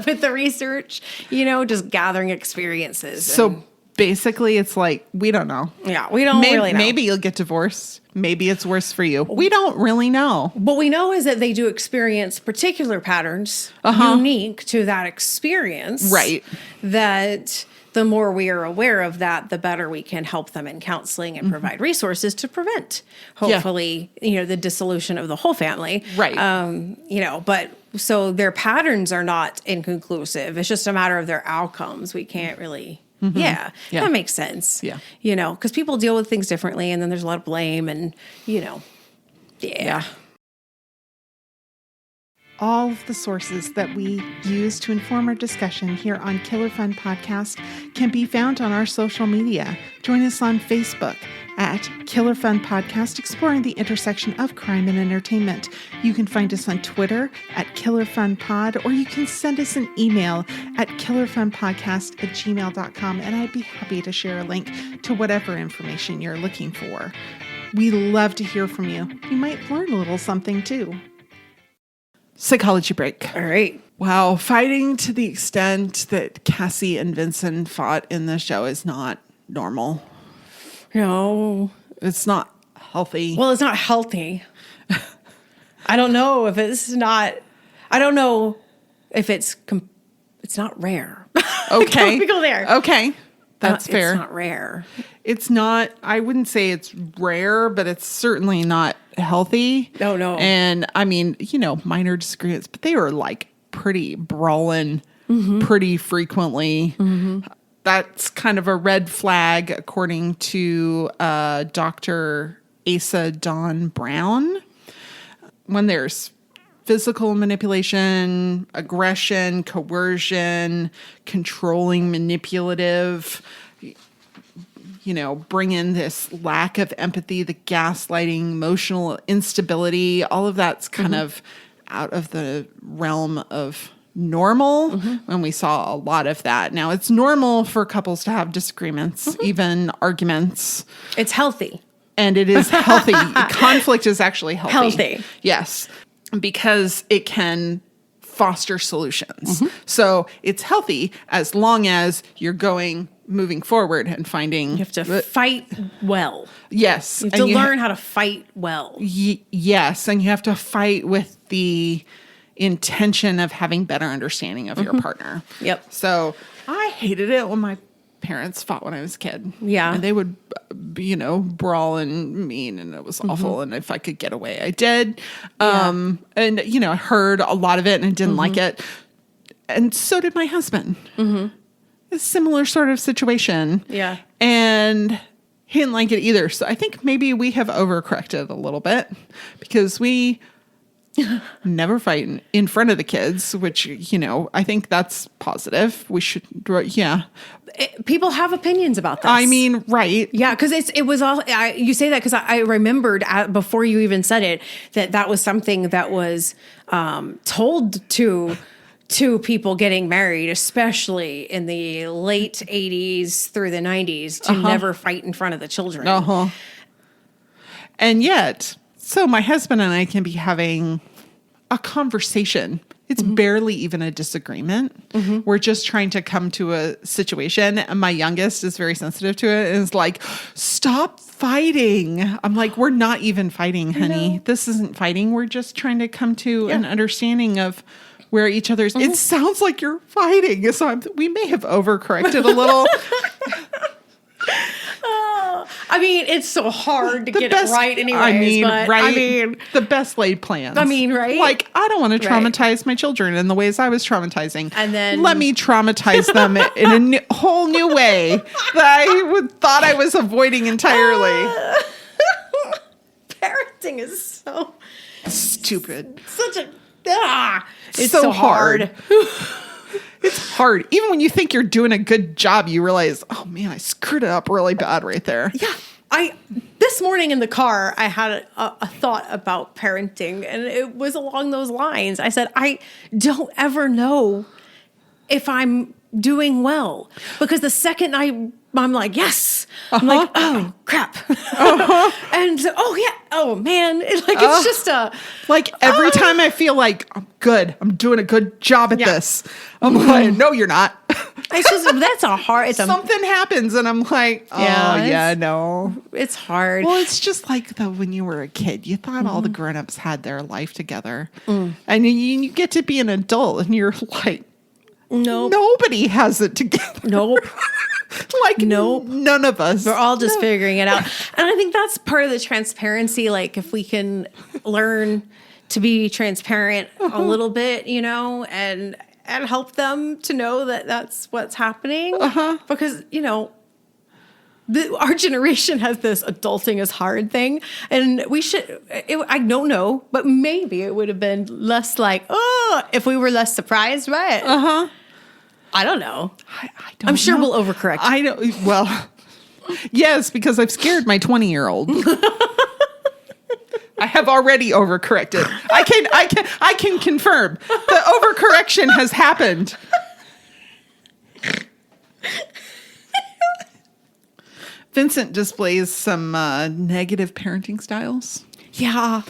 with the research, just gathering experiences. So basically it's like, we don't know. Yeah, we don't really know. Maybe you'll get divorced. Maybe it's worse for you. We don't really know. What we know is that they do experience particular patterns unique to that experience. Right. That the more we are aware of that, the better we can help them in counseling and provide resources to prevent, hopefully, the dissolution of the whole family. Right. But so their patterns are not inconclusive. It's just a matter of their outcomes. We can't really. Yeah, that makes sense. Yeah. Because people deal with things differently, and then there's a lot of blame, and yeah. All of the sources that we use to inform our discussion here on Killer Fun Podcast can be found on our social media. Join us on Facebook at Killer Fun Podcast, exploring the intersection of crime and entertainment. You can find us on Twitter at Killer Fun Pod, or you can send us an email at killerfunpodcast@gmail.com, and I'd be happy to share a link to whatever information you're looking for. We love to hear from you. You might learn a little something too. Psychology break. All right. Wow. Fighting to the extent that Cassie and Vincent fought in the show is not normal. No. It's not healthy. Well, it's not healthy. I don't know if it's not. I don't know if it's not rare. Okay. We go there. Okay. That's fair. It's not rare. It's not, I wouldn't say it's rare, but it's certainly not healthy. No. And I mean, minor disagreements, but they were like pretty brawling pretty frequently. That's kind of a red flag, according to Dr. Asa Dawn Brown. When there's physical manipulation, aggression, coercion, controlling, manipulative, bring in this lack of empathy, the gaslighting, emotional instability, all of that's kind of out of the realm of normal. And we saw a lot of that. Now, it's normal for couples to have disagreements, even arguments. It's healthy. And it is healthy. Conflict is actually healthy. Healthy. Yes. Because it can foster solutions. So it's healthy as long as you're moving forward and finding. You have to fight well. Yes. You have to learn how to fight well. Yes. And you have to fight with the intention of having better understanding of your partner. Yep. So I hated it when my parents fought when I was a kid. Yeah. And they would, brawl and mean, and it was awful. And if I could get away, I did. And, I heard a lot of it and I didn't like it. And so did my husband. A similar sort of situation. Yeah. And he didn't like it either. So I think maybe we have overcorrected a little bit because we never fight in front of the kids, which, I think that's positive. We should, People have opinions about this. I mean, right. Yeah, because it was all, you say that because I remembered before you even said it, that was something that was told to people getting married, especially in the late 80s through the 90s, to never fight in front of the children. And yet, so my husband and I can be having a conversation. It's barely even a disagreement. We're just trying to come to a situation. And my youngest is very sensitive to it and is like, stop fighting. I'm like, we're not even fighting, honey. This isn't fighting. We're just trying to come to an understanding of where each other's. It sounds like you're fighting. So we may have overcorrected a little. I mean, it's so hard to get it right anyways. The best laid plans. Right? Like, I don't want to traumatize my children in the ways I was traumatizing. And then let me traumatize them in a whole new way that I thought I was avoiding entirely. Parenting is so stupid. It's so hard. It's hard. Even when you think you're doing a good job, you realize, oh man, I screwed it up really bad right there. Yeah. This morning in the car, I had a thought about parenting, and it was along those lines. I said, I don't ever know if I'm doing well, because the second I'm like, yes, I'm like, oh crap. And oh man. It's just every time I feel like I'm good, I'm doing a good job at this. I'm like, no, you're not. It's just, that's a hard, it's Something happens and I'm like, oh, yeah, no. it's hard. Well, it's just like when you were a kid, you thought all the grown-ups had their life together. And you get to be an adult and you're like, Nope. Nobody has it together. Nope. Like, nope. None of us. We're all just figuring it out. And I think that's part of the transparency. Like, if we can learn to be transparent a little bit, you know, and help them to know that that's what's happening. Because, you know, our generation has this adulting is hard thing. And we should, I don't know, but maybe it would have been less like, oh, if we were less surprised by it. I don't know. I'm sure we'll overcorrect. I don't. Well, yes, because I've scared my 20-year-old. I have already overcorrected. I can confirm the overcorrection has happened. Vincent displays some negative parenting styles. Yeah.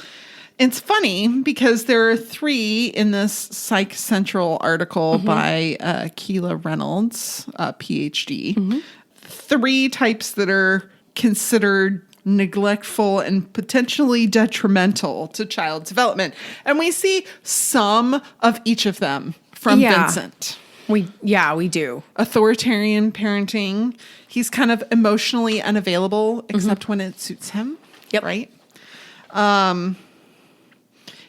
It's funny because there are 3 in this Psych Central article by Keela Reynolds, PhD. 3 types that are considered neglectful and potentially detrimental to child development. And we see some of each of them from Vincent. We do. Authoritarian parenting. He's kind of emotionally unavailable, except when it suits him. Yep. Right?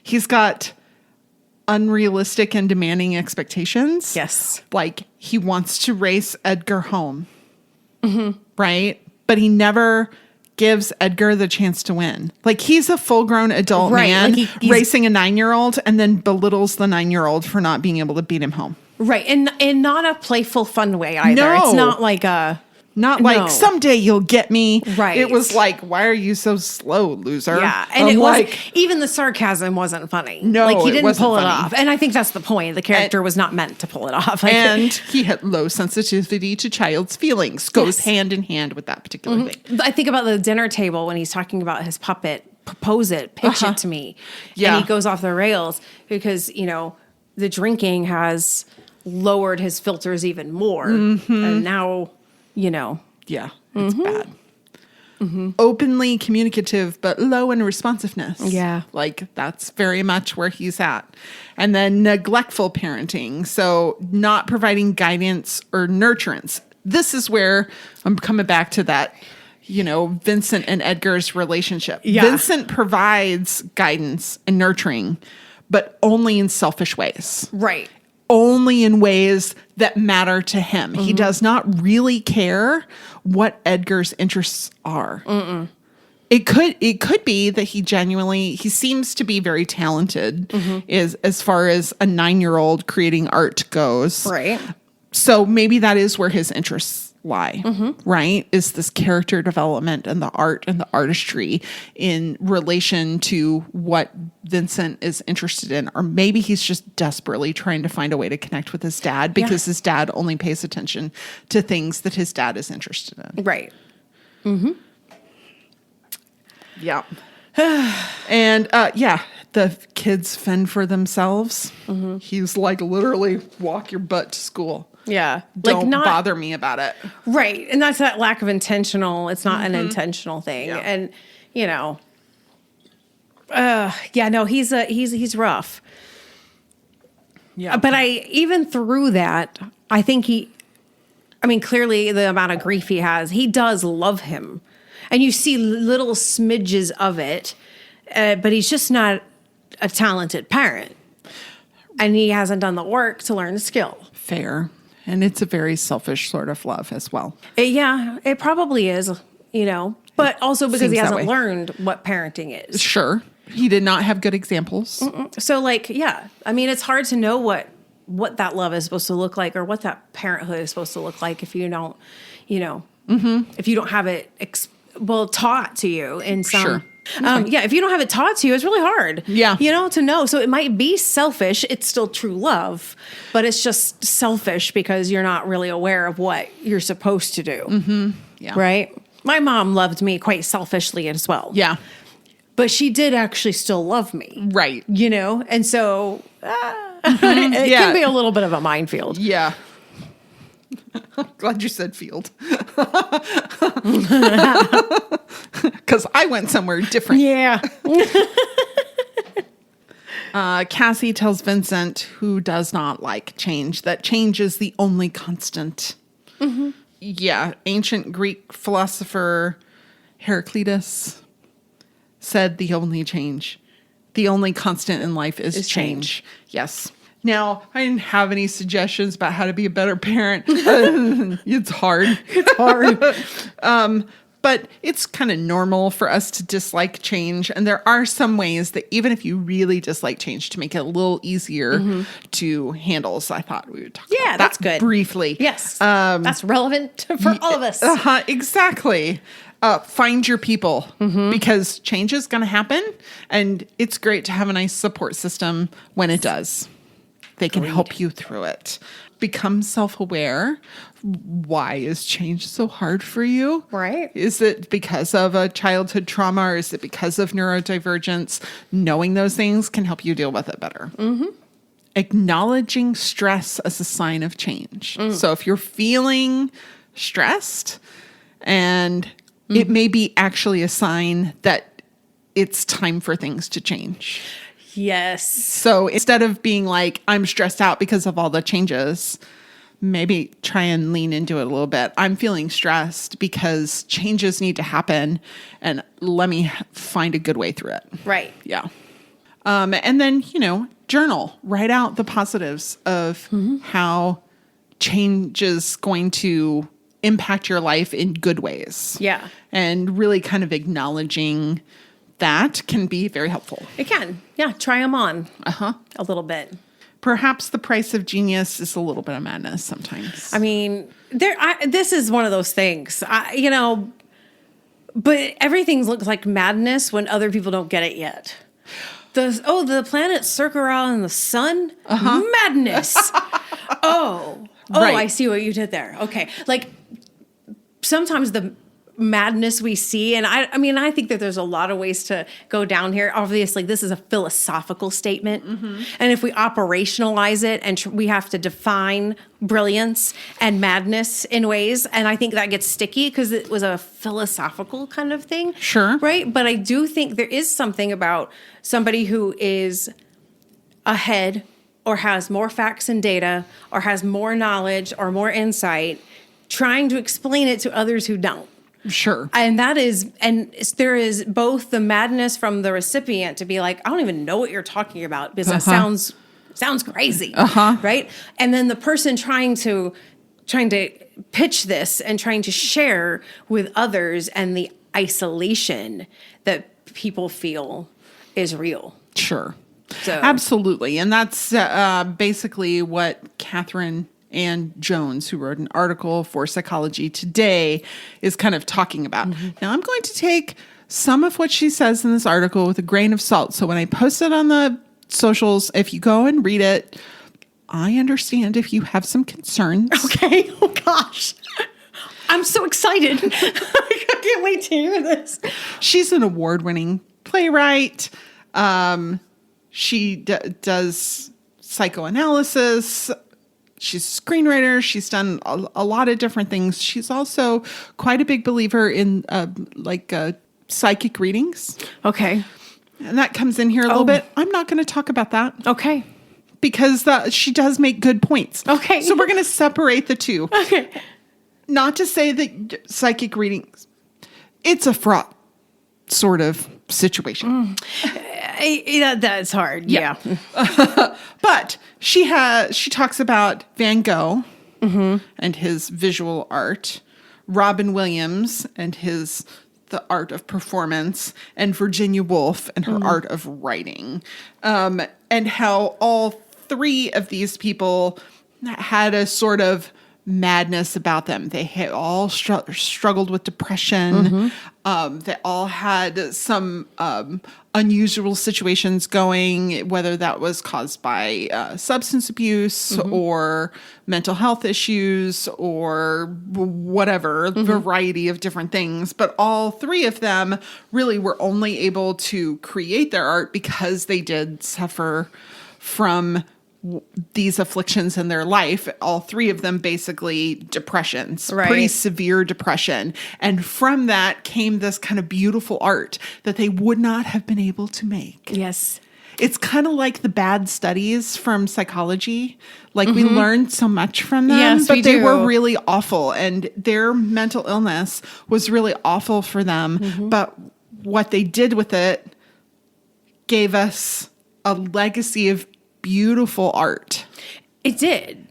He's got unrealistic and demanding expectations. Yes. Like, he wants to race Edgar home. Right? But he never gives Edgar the chance to win. Like, he's a full-grown adult man like he's racing a 9-year-old and then belittles the 9-year-old for not being able to beat him home. Right. And not a playful, fun way either. No. It's not like a... Not like, someday you'll get me. Right. It was like, why are you so slow, loser? Yeah. And it was even the sarcasm wasn't funny. No, like, he didn't wasn't pull it funny. off. And I think that's the point. The character was not meant to pull it off. Like, and he had low sensitivity to child's feelings. Goes hand in hand with that particular thing. I think about the dinner table when he's talking about his puppet, propose it, pitch it to me. Yeah. And he goes off the rails because, you know, the drinking has lowered his filters even more. And now, you know. Yeah, it's bad. Openly communicative, but low in responsiveness. Yeah. Like, that's very much where he's at. And then neglectful parenting. So not providing guidance or nurturance. This is where I'm coming back to that, you know, Vincent and Edgar's relationship. Yeah. Vincent provides guidance and nurturing, but only in selfish ways. Right. Only in ways that matter to him. He does not really care what Edgar's interests are. It could be that he seems to be very talented is as far as a 9-year-old creating art goes. Right. So maybe that is where his interests lie, right? Is this character development and the art and the artistry in relation to what Vincent is interested in. Or maybe he's just desperately trying to find a way to connect with his dad because his dad only pays attention to things that his dad is interested in. Right. Yeah. And the kids fend for themselves. He's like, literally walk your butt to school. Yeah. Don't bother me about it. Right. And that's that lack of intentional. It's not an intentional thing. Yeah. And, you know, he's rough. Yeah. But even through that, I think clearly the amount of grief he has, he does love him. And you see little smidges of it, but he's just not a talented parent. And he hasn't done the work to learn the skill. Fair. And it's a very selfish sort of love as well. It probably is, you know, but also because he hasn't learned what parenting is. Sure. He did not have good examples. So it's hard to know what that love is supposed to look like or what that parenthood is supposed to look like if you don't, you know, if you don't have it taught to you in some. Sure. If you don't have it taught to you, it's really hard. Yeah. You know, to know. So it might be selfish. It's still true love, but it's just selfish because you're not really aware of what you're supposed to do. Yeah. Right? My mom loved me quite selfishly as well. Yeah. But she did actually still love me. Right. You know? And so it can be a little bit of a minefield. Yeah. I'm glad you said field. Because I went somewhere different. Yeah. Cassie tells Vincent, who does not like change, that change is the only constant. Mm-hmm. Yeah, ancient Greek philosopher Heraclitus said the only constant in life is change. Yes. Now, I didn't have any suggestions about how to be a better parent. It's hard. It's hard. But it's kind of normal for us to dislike change. And there are some ways that even if you really dislike change, to make it a little easier to handle. So I thought we would talk about that's that good. briefly. Yes. That's relevant for all of us. Exactly. Find your people because change is going to happen. And it's great to have a nice support system when it does. They can help you through it. Become self-aware. Why is change so hard for you? Right. Is it because of a childhood trauma or is it because of neurodivergence? Knowing those things can help you deal with it better. Mm-hmm. Acknowledging stress as a sign of change. So if you're feeling stressed and it may be actually a sign that it's time for things to change. Yes. So instead of being like, I'm stressed out because of all the changes, maybe try and lean into it a little bit. I'm feeling stressed because changes need to happen and let me find a good way through it. Right. Yeah. And then, journal, write out the positives of how change is going to impact your life in good ways. Yeah. And really kind of acknowledging that can be very helpful. It can. Yeah. Try them on. A little bit. Perhaps the price of genius is a little bit of madness sometimes. I mean, this is one of those things, but everything looks like madness when other people don't get it yet. The planets circle around the sun? Madness. Right. I see what you did there. Okay. Like sometimes the madness we see, and I think that there's a lot of ways to go down here. Obviously, this is a philosophical statement, and if we operationalize it, and we have to define brilliance and madness in ways, and I think that gets sticky because it was a philosophical kind of thing. Sure. Right? But I do think there is something about somebody who is ahead or has more facts and data or has more knowledge or more insight trying to explain it to others who don't. Sure. And there is both the madness from the recipient to be like, I don't even know what you're talking about because that sounds crazy. Right. And then the person trying to pitch this and trying to share with others and the isolation that people feel is real. Sure. So. Absolutely. And that's basically what Catherine Ann Jones, who wrote an article for Psychology Today, is kind of talking about. Now, I'm going to take some of what she says in this article with a grain of salt. So when I post it on the socials, if you go and read it, I understand if you have some concerns. Okay. Oh, gosh. I'm so excited. I can't wait to hear this. She's an award-winning playwright. She does psychoanalysis. She's a screenwriter. She's done a lot of different things. She's also quite a big believer in psychic readings. Okay. And that comes in here a little bit. I'm not going to talk about that. Okay. Because she does make good points. Okay. So we're going to separate the two. Okay. Not to say that psychic readings, it's a fraught sort of situation. That's hard. Yeah. But she talks about Van Gogh and his visual art, Robin Williams and the art of performance, and Virginia Woolf and her art of writing, and how all three of these people had a sort of madness about them. They had all struggled with depression. They all had some unusual situations going, whether that was caused by substance abuse or mental health issues or whatever, variety of different things. But all three of them really were only able to create their art because they did suffer from these afflictions in their life, all three of them basically depressions, Right. pretty severe depression. And from that came this kind of beautiful art that they would not have been able to make. Yes. It's kind of like the bad studies from psychology. Like we learned so much from them, Yes, but we they do. were really awful and their mental illness was really awful for them. But what they did with it gave us a legacy of beautiful art. It did.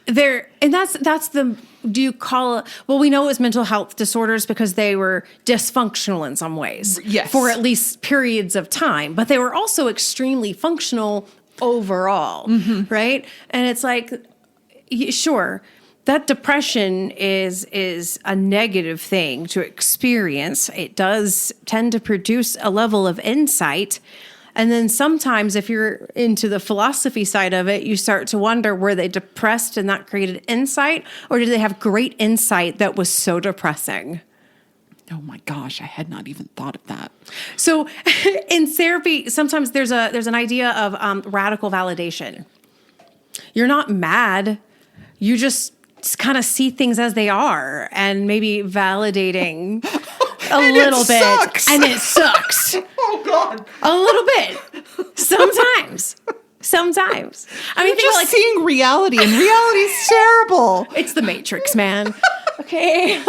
And that's the, do you call it, well, we know it was mental health disorders because they were dysfunctional in some ways. Yes. For at least periods of time, but they were also extremely functional overall, right? And it's like, sure, that depression is a negative thing to experience. It does tend to produce a level of insight. And then sometimes if you're into the philosophy side of it, you start to wonder, were they depressed and that created insight? Or did they have great insight that was so depressing? Oh my gosh, I had not even thought of that. So in therapy, sometimes there's an idea of radical validation. You're not mad. You just kind of see things as they are and maybe validating a little bit. Sucks. And it sucks. Oh God. A little bit. Sometimes. I mean, You're just seeing reality and reality's terrible. it's the Matrix, man. Okay.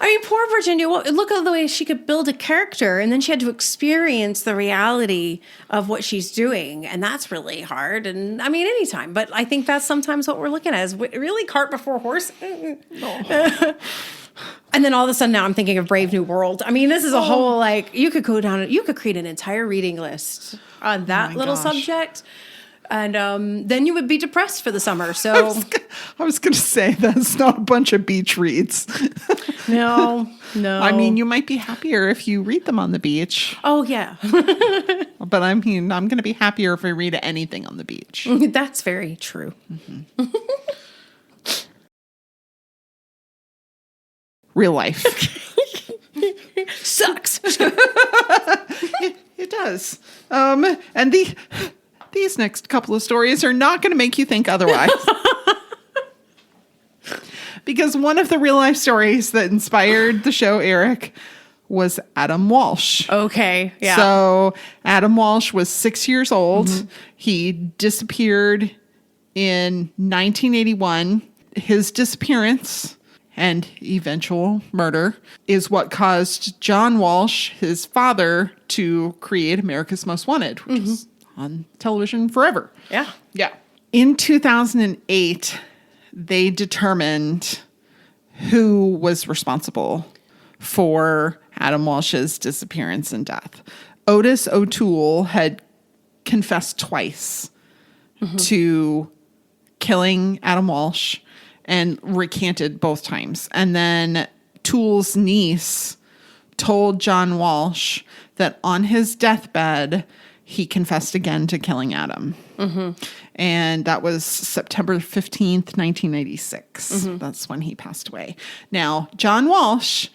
I mean, poor Virginia, look at the way she could build a character and then she had to experience the reality of what she's doing. And that's really hard. And I mean, anytime. But I think that's sometimes what we're looking at is really cart before horse. And then all of a sudden now I'm thinking of Brave New World. I mean, this is a whole, like, you could create an entire reading list on that little gosh. subject. And then you would be depressed for the summer. So I was going to say that's not a bunch of beach reads. no. I mean, you might be happier if you read them on the beach. Oh, yeah. But I mean, I'm going to be happier if I read anything on the beach. That's very true. Real life. Sucks. It does. And these next couple of stories are not going to make you think otherwise. Because one of the real life stories that inspired the show, Eric, was Adam Walsh. Okay. Yeah. So Adam Walsh was 6 years old. He disappeared in 1981. His disappearance and eventual murder is what caused John Walsh, his father, to create America's Most Wanted, which is on television forever. Yeah. Yeah. In 2008, they determined who was responsible for Adam Walsh's disappearance and death. Otis O'Toole had confessed twice to killing Adam Walsh and recanted both times. And then Toole's niece told John Walsh that on his deathbed, he confessed again to killing Adam. And that was September 15th, 1996. That's when he passed away. Now, John Walsh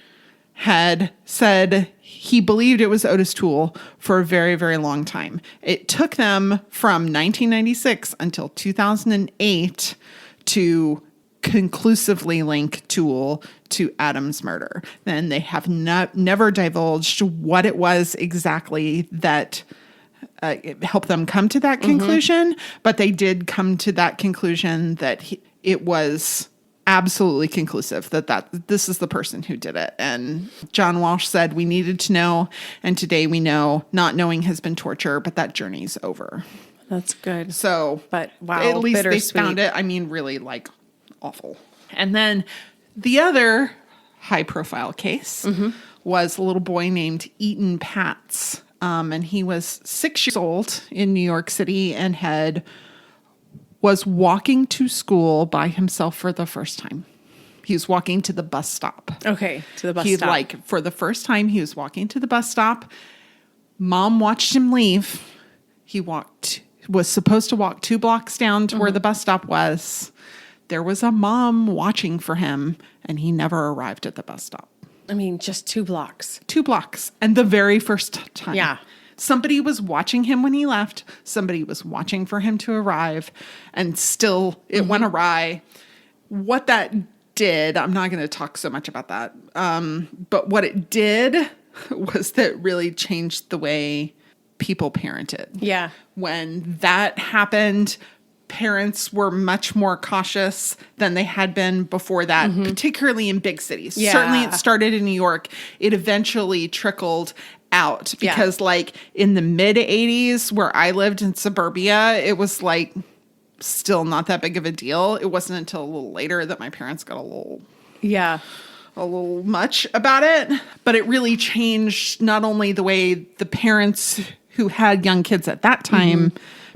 had said he believed it was Otis Toole for a very, very long time. It took them from 1996 until 2008 to conclusively link Toole to Adam's murder. Then they have never divulged what it was exactly that it helped them come to that conclusion, but they did come to that conclusion that it was absolutely conclusive that this is the person who did it. And John Walsh said we needed to know, and today we know. Not knowing has been torture, but that journey's over. That's good. So, But wow, at least they bittersweet. found it. I mean, really, like, awful. And then the other high-profile case was a little boy named Eaton Patz. And he was 6 years old in New York City and was walking to school by himself for the first time. He was walking to the bus stop. Okay, to the bus He stop. for the first time, he was walking to the bus stop. Mom watched him leave. He was supposed to walk 2 blocks down to where the bus stop was. There was a mom watching for him, and he never arrived at the bus stop. I mean, just 2 blocks. 2 blocks. And the very first time. Yeah. Somebody was watching him when he left. Somebody was watching for him to arrive, and still it went awry. What that did, I'm not going to talk so much about that. But what it did was that really changed the way people parented. Yeah. When that happened, parents were much more cautious than they had been before that, particularly in big cities. Yeah. Certainly it started in New York. It eventually trickled out because like in the mid 80s where I lived in suburbia, it was like still not that big of a deal. It wasn't until a little later that my parents got a little much about it, but it really changed not only the way the parents who had young kids at that time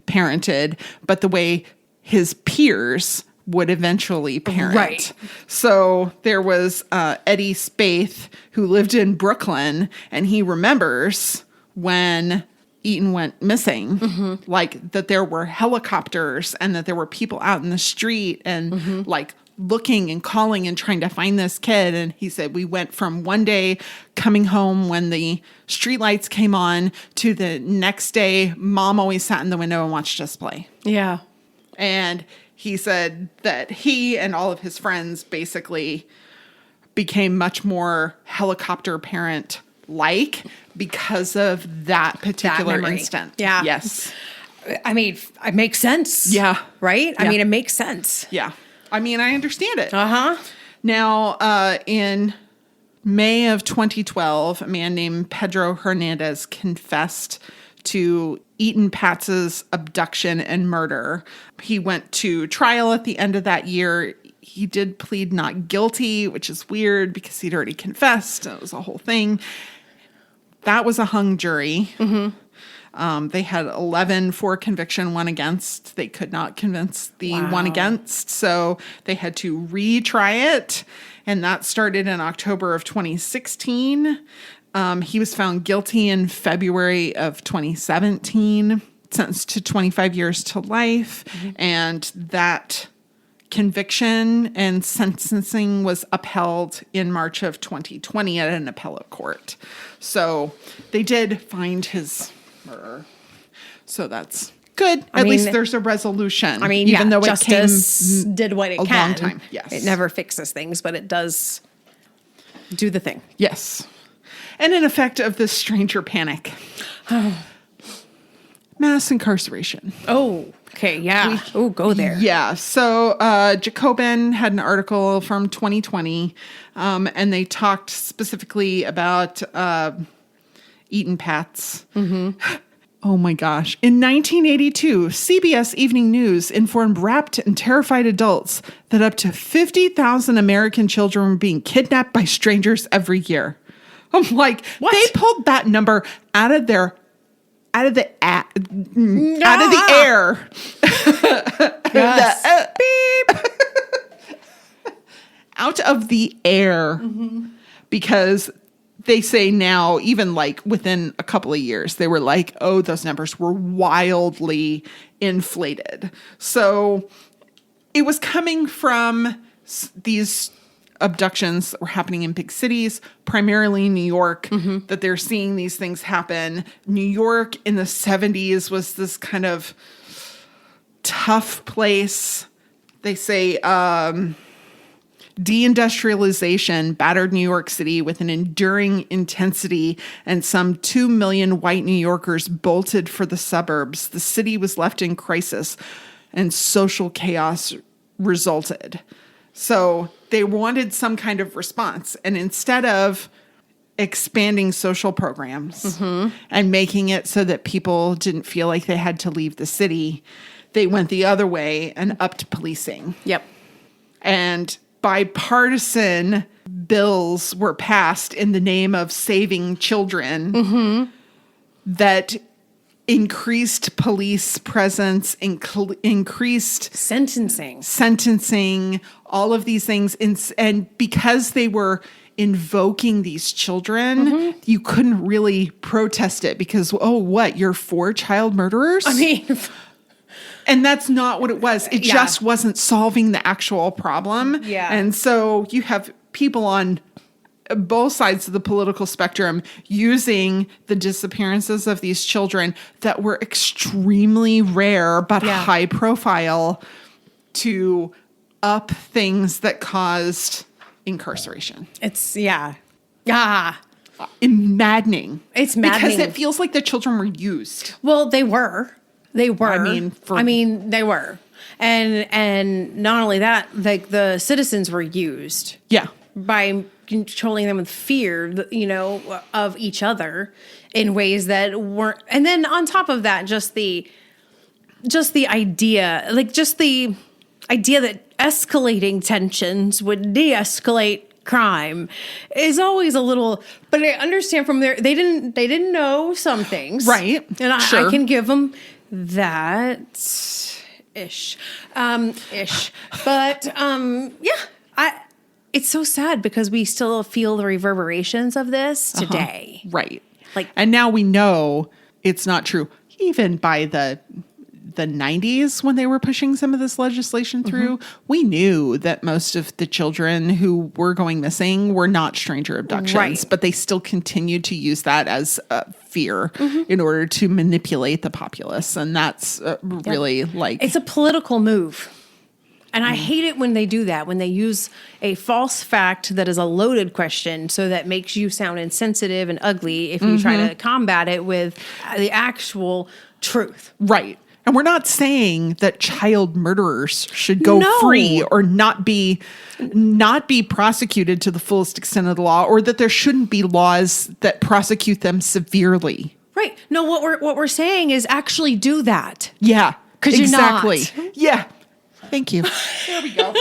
parented, but the way his peers would eventually parent. Right. So there was Eddie Spaeth who lived in Brooklyn, and he remembers when Eaton went missing, like that there were helicopters and that there were people out in the street and like looking and calling and trying to find this kid. And he said, we went from one day coming home when the streetlights came on to the next day, mom always sat in the window and watched us play. Yeah. And he said that he and all of his friends basically became much more helicopter parent like because of that particular instant. Yeah. Yes. I mean, it makes sense. Yeah. Right? I Yeah. mean, it makes sense. Yeah. I mean, I understand it. Uh-huh. Now, in May of 2012, a man named Pedro Hernandez confessed to Eaton Patz's abduction and murder. He went to trial at the end of that year. He did plead not guilty, which is weird because he'd already confessed. It was a whole thing. That was a hung jury. They had 11 for conviction, 1 against. They could not convince the one against, so they had to retry it, and that started in October of 2016. He was found guilty in February of 2017, sentenced to 25 years to life, and that conviction and sentencing was upheld in March of 2020 at an appellate court. So they did find his murder. So that's good. At least there's a resolution. I mean, even though justice it came did what it a can. long time. Yes. It never fixes things, but it does do the thing. Yes. And an effect of this stranger panic. Mass incarceration. Oh, okay. Yeah. Go there. Yeah. So Jacobin had an article from 2020, and they talked specifically about Eaton Patz. Oh my gosh. In 1982, CBS Evening News informed rapt and terrified adults that up to 50,000 American children were being kidnapped by strangers every year. I'm like, what? They pulled that number out of the air. Yes. Beep. Out of the air. Because they say now, even like within a couple of years, they were like, oh, those numbers were wildly inflated. So it was coming from these abductions that were happening in big cities, primarily New York, that they're seeing these things happen. New York in the 70s was this kind of tough place. They say deindustrialization battered New York City with an enduring intensity, and some 2 million white New Yorkers bolted for the suburbs. The city was left in crisis, and social chaos resulted. So they wanted some kind of response. And instead of expanding social programs and making it so that people didn't feel like they had to leave the city, they went the other way and upped policing. Yep. And bipartisan bills were passed in the name of saving children that increased police presence, increased sentencing, all of these things. And because they were invoking these children, you couldn't really protest it because, oh, what, you're for child murderers? I mean... And that's not what it was. It just wasn't solving the actual problem. Yeah. And so you have people on both sides of the political spectrum using the disappearances of these children that were extremely rare but high profile to up things that caused incarceration. It's, Maddening. It's maddening. Because it feels like the children were used. Well, they were. They were. I mean, they were. And not only that, like the citizens were used. Yeah. By controlling them with fear, of each other in ways that weren't. And then on top of that, just the idea that escalating tensions would de-escalate crime is always a little, but I understand from there, they didn't know some things. Right. And I can give them that ish. But, it's so sad because we still feel the reverberations of this today. Right. And now we know it's not true. Even by the 90s, when they were pushing some of this legislation through, we knew that most of the children who were going missing were not stranger abductions, but they still continued to use that as fear in order to manipulate the populace. And that's really it's a political move. And I hate it when they do that, when they use a false fact that is a loaded question so that makes you sound insensitive and ugly if you try to combat it with the actual truth. Right. And we're not saying that child murderers should go free or not be prosecuted to the fullest extent of the law, or that there shouldn't be laws that prosecute them severely. Right. No, what we're saying is actually do that. Yeah. Because exactly. You're not. Yeah. Thank you. There we go.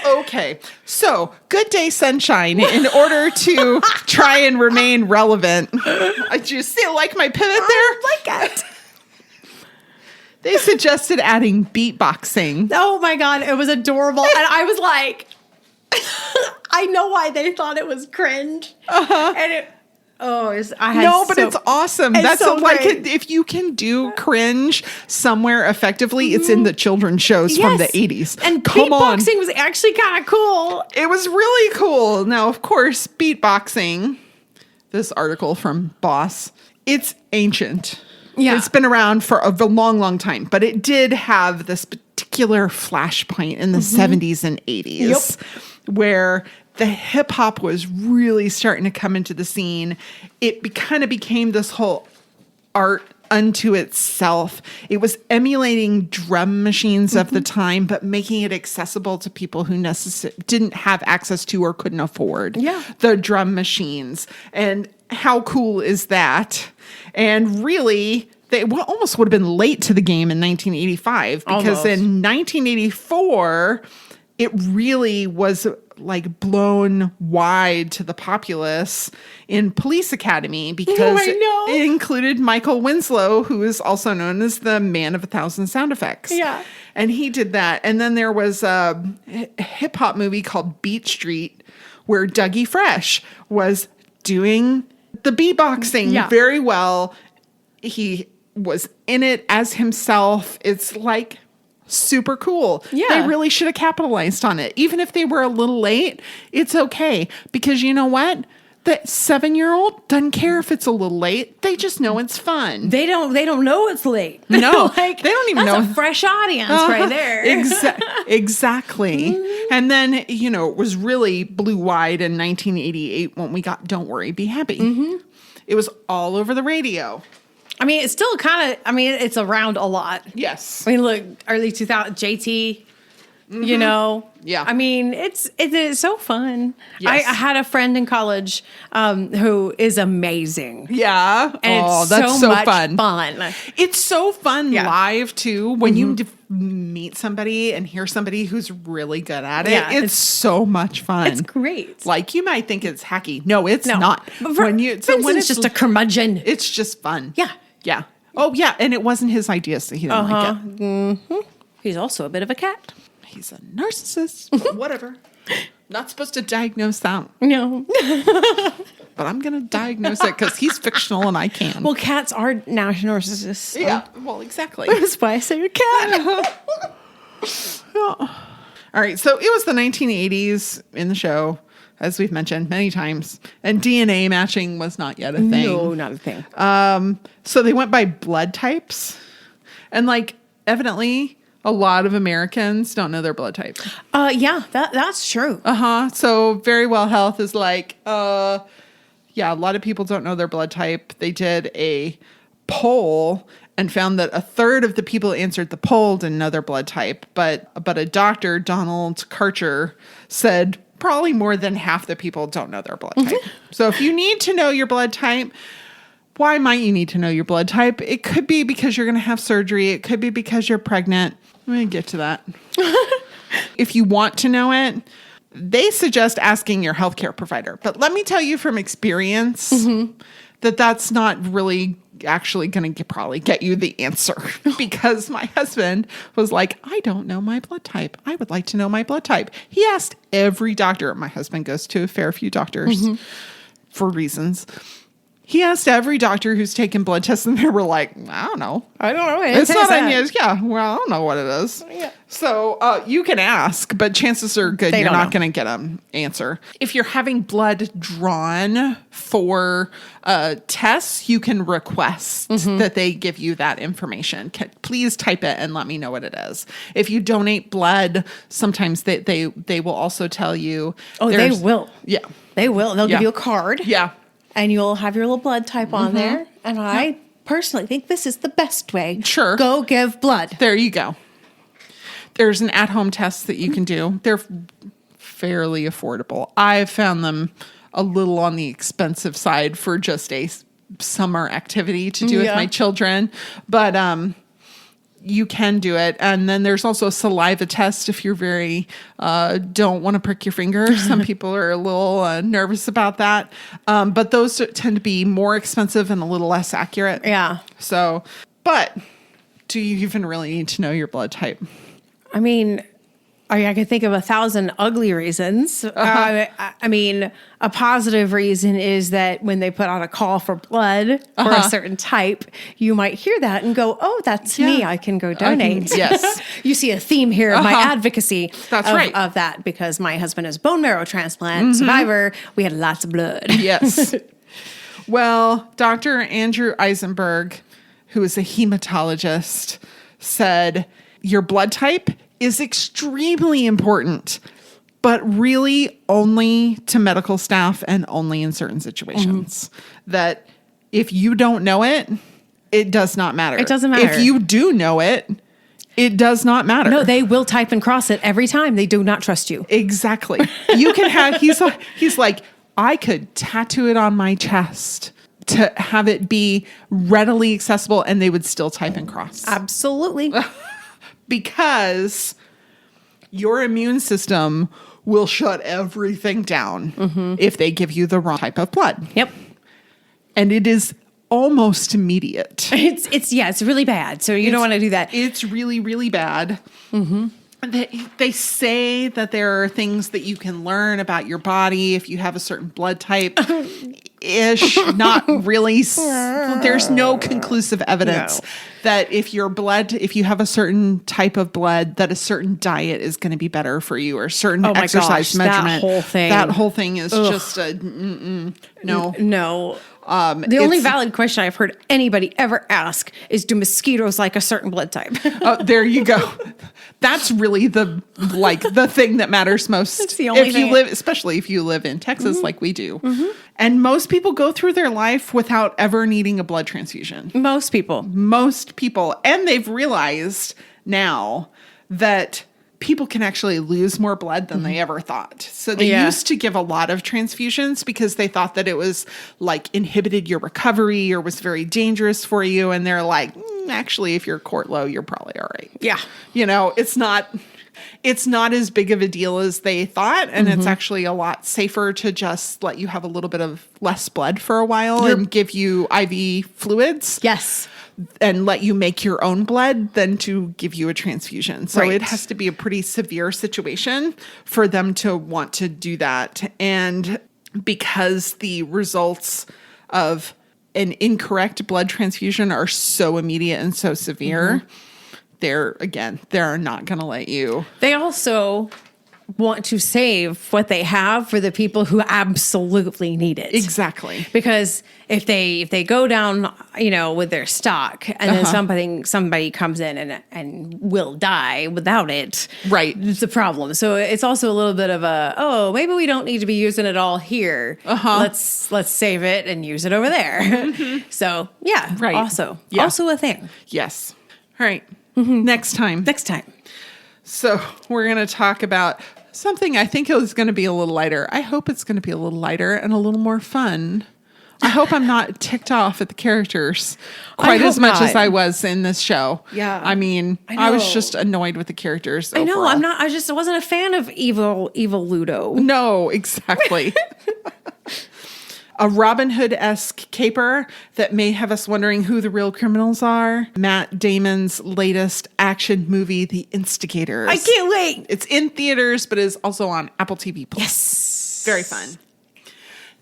Okay. So, Good Day Sunshine, in order to try and remain relevant. Do you still like my pivot there? I like it. They suggested adding beatboxing. Oh my God, it was adorable. And I was like, I know why they thought it was cringe. And it's awesome. It's That's so great. if you can do cringe somewhere effectively, it's in the children's shows from the 80s. And come on. beatboxing was actually kind of cool. It was really cool. Now, of course, beatboxing, this article from Boss, it's ancient. Yeah. It's been around for a long, long time, but it did have this particular flashpoint in the 70s and 80s where the hip hop was really starting to come into the scene. It kind of became this whole art unto itself. It was emulating drum machines of the time, but making it accessible to people who didn't have access to or couldn't afford the drum machines. And how cool is that? And really, they almost would have been late to the game in 1985 because in 1984, it really was blown wide to the populace in Police Academy because it included Michael Winslow, who is also known as the man of 1,000 sound effects. Yeah. And he did that. And then there was a hip hop movie called Beat Street where Dougie Fresh was doing the beatboxing very well. He was in it as himself. It's super cool. Yeah. They really should have capitalized on it. Even if they were a little late, it's okay. Because you know what? That 7-year-old doesn't care if it's a little late. They just know it's fun. They don't know it's late. No, they don't even know. That's a fresh audience right there. Exactly. And then, it was really blew wide in 1988 when we got Don't Worry, Be Happy. It was all over the radio. I mean, it's still it's around a lot. Yes. I mean, look, early 2000, JT, Yeah. I mean, it's so fun. Yes. I had a friend in college who is amazing. Yeah. And that's so much fun. It's so fun live, too, when you meet somebody and hear somebody who's really good at it. Yeah, it's so much fun. It's great. You might think it's hacky. No, it's not. But when it's just a curmudgeon. It's just fun. Yeah. Yeah. Oh, yeah. And it wasn't his idea, so he didn't like it. Mm-hmm. He's also a bit of a cat. He's a narcissist, but whatever. Not supposed to diagnose that. No. But I'm going to diagnose it because he's fictional and I can. Well, cats are narcissists. So. Yeah, well, exactly. That's why I say a cat. All right, so it was the 1980s in the show. as we've mentioned many times. And DNA matching was not yet a thing. No, not a thing. So they went by blood types. And like, evidently, a lot of Americans don't know their blood type. Yeah, that's true. So Very Well Health is like, a lot of people don't know their blood type. They did a poll and found that a third of the people who answered the poll didn't know their blood type. But a doctor, Donald Karcher, said probably more than half the people don't know their blood type. So if you need to know your blood type, why might you need to know your blood type? It could be because you're going to have surgery. It could be because you're pregnant. I'm going to get to that. If you want to know it, they suggest asking your healthcare provider. But let me tell you from experience that that's not really actually going to probably get you the answer. Because my husband was like, I don't know my blood type. I would like to know my blood type. He asked every doctor. My husband goes to a fair few doctors for reasons. He asked every doctor who's taken blood tests, and they were like, I don't know. I don't know. It's not on you. Yeah, well, I don't know what it is. Yeah. So you can ask, but chances are good you're not going to get an answer. If you're having blood drawn for tests, you can request that they give you that information. Please type it and let me know what it is. If you donate blood, sometimes they will also tell you. Oh, they will. Yeah. They will. They'll give you a card. Yeah. And you'll have your little blood type on there. And I personally think this is the best way. Sure. Go give blood. There you go. There's an at-home test that you can do. They're fairly affordable. I've found them a little on the expensive side for just a summer activity to do with my children. But you can do it. And then there's also a saliva test if you're very don't want to prick your finger. Some people are a little nervous about that. But those tend to be more expensive and a little less accurate. Yeah. So, but do you even really need to know your blood type? I mean, I can think of 1,000 ugly reasons. I mean, a positive reason is that when they put out a call for blood for a certain type, you might hear that and go, oh, that's me. I can go donate. Yes. You see a theme here of my advocacy of that because my husband is bone marrow transplant survivor. We had lots of blood. Yes. Well, Dr. Andrew Eisenberg, who is a hematologist, said your blood type is extremely important, but really only to medical staff and only in certain situations. That if you don't know it, it does not matter. It doesn't matter. If you do know it, it does not matter. No, they will type and cross it every time. They do not trust you. Exactly. You can have, he's like, I could tattoo it on my chest to have it be readily accessible and they would still type and cross. Absolutely. Because your immune system will shut everything down if they give you the wrong type of blood. Yep. And it is almost immediate. It's really bad. So you don't want to do that. It's really, really bad. They say that there are things that you can learn about your body if you have a certain blood type. Ish, not really. There's no conclusive evidence that if you have a certain type of blood, that a certain diet is going to be better for you or a certain exercise measurement. That whole thing is just a no. No. The only valid question I've heard anybody ever ask is, do mosquitoes like a certain blood type? Oh, there you go. That's really the thing that matters most. It's the only thing. Especially if you live in Texas like we do. And most people go through their life without ever needing a blood transfusion. Most people. And they've realized now that people can actually lose more blood than they ever thought. So they used to give a lot of transfusions because they thought that it was inhibited your recovery or was very dangerous for you. And they're like, actually, if you're quart low, you're probably all right. Yeah. It's not as big of a deal as they thought. And it's actually a lot safer to just let you have a little bit of less blood for a while and give you IV fluids. Yes. And let you make your own blood than to give you a transfusion. So it has to be a pretty severe situation for them to want to do that. And because the results of an incorrect blood transfusion are so immediate and so severe, they're not going to let you. They also want to save what they have for the people who absolutely need it. Exactly. Because if they go down, with their stock and then somebody comes in and will die without it, right, it's a problem. So it's also a little bit of maybe we don't need to be using it all here. Let's save it and use it over there. So yeah, right. Also a thing. Yes. All right. Next time. So we're going to talk about something I think is going to be a little lighter. I hope it's going to be a little lighter and a little more fun. I hope I'm not ticked off at the characters quite as much as I was in this show. Yeah. I mean, I was just annoyed with the characters overall. I know. I wasn't a fan of evil Ludo. No, exactly. A Robin Hood-esque caper that may have us wondering who the real criminals are. Matt Damon's latest action movie, The Instigators. I can't wait. It's in theaters, but is also on Apple TV+. Yes. Very fun.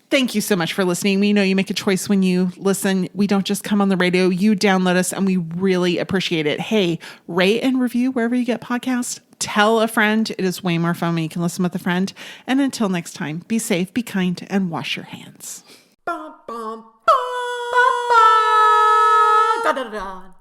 Thank you so much for listening. We know you make a choice when you listen. We don't just come on the radio. You download us, and we really appreciate it. Hey, rate and review wherever you get podcasts. Tell a friend. It is way more fun when you can listen with a friend. And until next time, be safe, be kind, and wash your hands. Da, da, da.